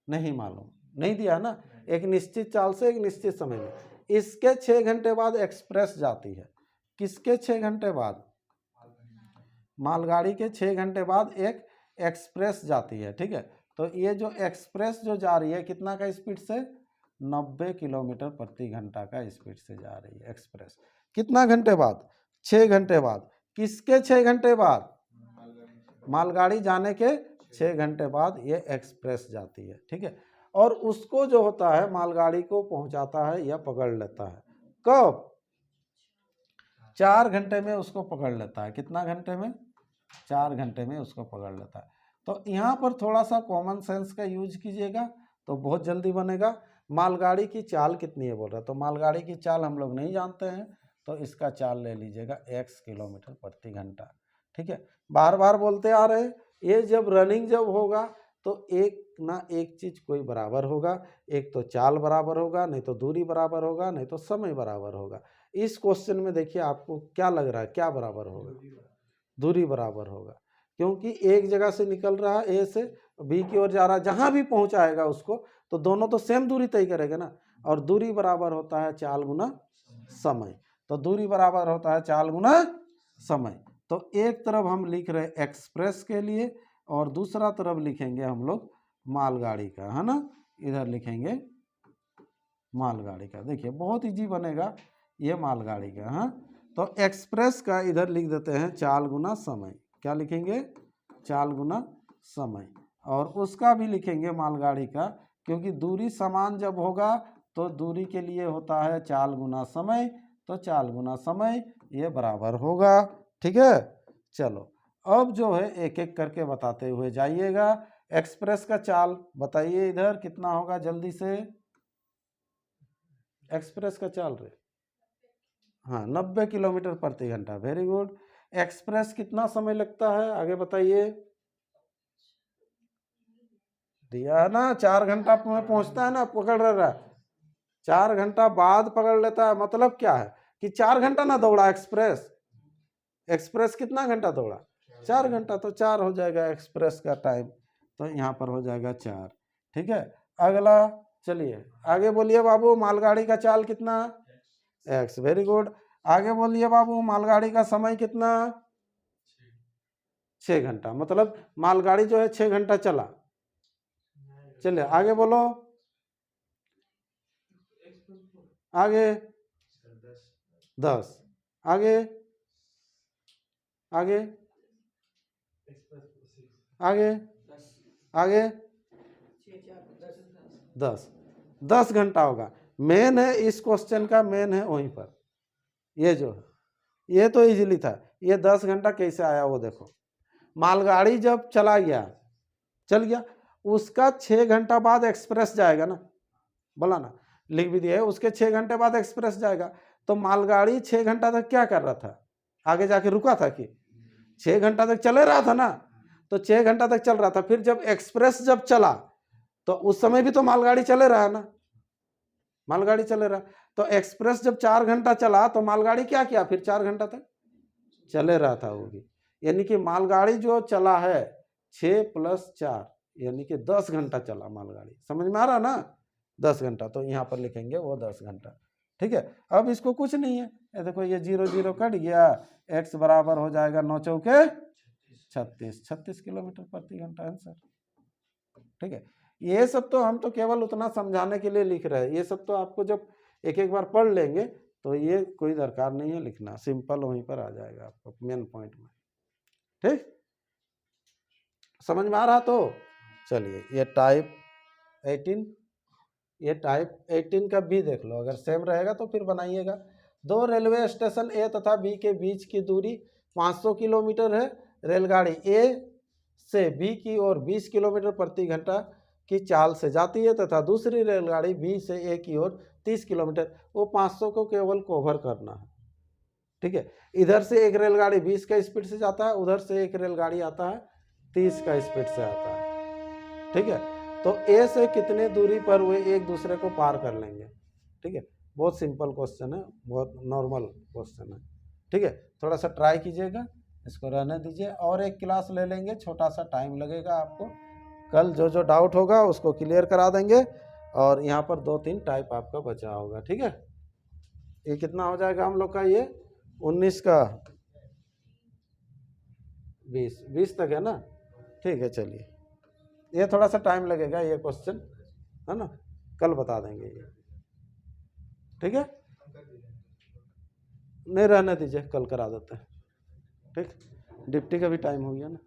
S1: नहीं मालूम, नहीं दिया ना, एक निश्चित चाल से एक निश्चित समय में। इसके 6 घंटे बाद एक्सप्रेस जाती है, किसके 6 घंटे बाद, मालगाड़ी के 6 घंटे बाद एक एक्सप्रेस जाती है, ठीक है। तो ये जो एक्सप्रेस जो जा रही है कितना का स्पीड से, 90 किलोमीटर प्रति घंटा का स्पीड से जा रही है एक्सप्रेस। कितना घंटे बाद, 6 घंटे बाद। किसके 6 घंटे बाद, मालगाड़ी जाने के 6 घंटे बाद ये एक्सप्रेस जाती है, ठीक है। और उसको जो होता है मालगाड़ी को पहुंचाता है या पकड़ लेता है, कब, 4 घंटे में उसको पकड़ लेता है। कितना घंटे में, 4 घंटे में उसको पकड़ लेता है। तो यहाँ पर थोड़ा सा कॉमन सेंस का यूज कीजिएगा तो बहुत जल्दी बनेगा। मालगाड़ी की चाल कितनी है बोल रहा है, तो मालगाड़ी की चाल हम लोग नहीं जानते हैं, तो इसका चाल ले लीजिएगा x किलोमीटर प्रति घंटा, ठीक है। बार बार बोलते आ रहे, ये जब रनिंग जब होगा तो एक ना एक चीज कोई बराबर होगा, एक तो चाल बराबर होगा, नहीं तो दूरी बराबर होगा, नहीं तो समय बराबर होगा। इस क्वेश्चन में देखिए आपको क्या लग रहा है, क्या बराबर होगा, दूरी बराबर होगा, क्योंकि एक जगह से निकल रहा है ए से बी की ओर जा रहा है, जहां भी पहुंचाएगा उसको तो दोनों तो सेम दूरी तय करेगा ना, और दूरी बराबर होता है चाल गुना समय। तो दूरी बराबर होता है चाल गुना समय। तो एक तरफ हम लिख रहे एक्सप्रेस के लिए और दूसरा तरफ लिखेंगे हम लोग मालगाड़ी का, है ना, इधर लिखेंगे मालगाड़ी का। देखिए बहुत इजी बनेगा ये मालगाड़ी का, हाँ। तो एक्सप्रेस का इधर लिख देते हैं चाल गुना समय, क्या लिखेंगे, चाल गुना समय। और उसका भी लिखेंगे मालगाड़ी का, क्योंकि दूरी समान जब होगा तो दूरी के लिए होता है चाल गुना समय, तो चाल गुना समय ये बराबर होगा, ठीक है। चलो अब जो है एक एक करके बताते हुए जाइएगा। एक्सप्रेस का चाल बताइए इधर कितना होगा, जल्दी से, एक्सप्रेस का चाल रे, हाँ 90 किलोमीटर प्रति घंटा, वेरी गुड। एक्सप्रेस कितना समय लगता है आगे बताइए, दिया है ना, 4 घंटा में पहुंचता है ना, पकड़ रहा है, 4 घंटा बाद पकड़ लेता है। मतलब क्या है कि 4 घंटा ना दौड़ा एक्सप्रेस, एक्सप्रेस कितना घंटा दौड़ा, 4 घंटा, तो 4 हो जाएगा एक्सप्रेस का टाइम, तो यहाँ पर हो जाएगा 4, ठीक है। अगला चलिए आगे बोलिए बाबू, मालगाड़ी का चाल कितना, x, वेरी गुड। आगे बोलिए बाबू, मालगाड़ी का समय कितना, 6 घंटा, मतलब मालगाड़ी जो है 6 घंटा चला। चलिए आगे बोलो, आगे 10, आगे आगे आगे आगे 10 घंटा होगा। मेन है इस क्वेश्चन का, मेन है वहीं पर, ये जो है ये तो इजीली था। ये 10 घंटा कैसे आया वो देखो, मालगाड़ी जब चला गया, चल गया, उसका 6 घंटा बाद एक्सप्रेस जाएगा ना, बोला ना, लिख भी दिया है, उसके 6 घंटे बाद एक्सप्रेस जाएगा। तो मालगाड़ी 6 घंटा तक क्या कर रहा था, आगे जाके रुका था कि 6 घंटा तक चले रहा था ना, तो 6 घंटा तक चल रहा था। फिर जब एक्सप्रेस जब चला तो उस समय भी तो मालगाड़ी चले रहा है ना, मालगाड़ी चले रहा। तो एक्सप्रेस जब 4 घंटा चला तो मालगाड़ी क्या किया, फिर 4 घंटा तक चले रहा था वो भी। यानी कि मालगाड़ी जो चला है 6 + 4 यानी कि 10 घंटा चला मालगाड़ी, समझ में आ रहा ना, 10 घंटा। तो यहाँ पर लिखेंगे वो 10 घंटा, ठीक है। अब इसको कुछ नहीं है, ये देखो ये 0 0 कट गया, x बराबर हो जाएगा 9 चौके 36 किलोमीटर प्रति घंटा आंसर, ठीक है। ये सब तो हम तो केवल उतना समझाने के लिए लिख रहे हैं, ये सब तो आपको जब एक एक बार पढ़ लेंगे तो ये कोई दरकार नहीं है लिखना, सिंपल वहीं पर आ जाएगा आपको मेन पॉइंट में, ठीक, समझ में आ रहा। तो चलिए ये टाइप 18, ये टाइप 18 का बी देख लो, अगर सेम रहेगा तो फिर बनाइएगा। 2 रेलवे स्टेशन ए तथा बी के बीच की दूरी 500 किलोमीटर है। रेलगाड़ी ए से बी की ओर 20 किलोमीटर प्रति घंटा की चाल से जाती है तथा दूसरी रेलगाड़ी बी से ए की ओर 30 किलोमीटर, वो 500 को केवल कवर करना है, ठीक है। इधर से एक रेलगाड़ी 20 का स्पीड से जाता है, उधर से एक रेलगाड़ी आता है 30 का स्पीड से आता है, ठीक है। तो ए से कितने दूरी पर वे एक दूसरे को पार कर लेंगे, ठीक है। बहुत सिंपल क्वेश्चन है, बहुत नॉर्मल क्वेश्चन है, ठीक है। थोड़ा सा ट्राई कीजिएगा, इसको रहने दीजिए, और एक क्लास ले लेंगे, छोटा सा टाइम लगेगा आपको। कल जो जो डाउट होगा उसको क्लियर करा देंगे, और यहाँ पर 2-3 टाइप आपका बचा होगा, ठीक है। ये कितना हो जाएगा हम लोग का, ये 19 का 20 तक है ना, ठीक है। चलिए, ये थोड़ा सा टाइम लगेगा ये क्वेश्चन, है ना, कल बता देंगे ये, ठीक है। नहीं रहने दीजिए, कल करा देते हैं, ठीक। डिप्टी का भी टाइम हो गया ना।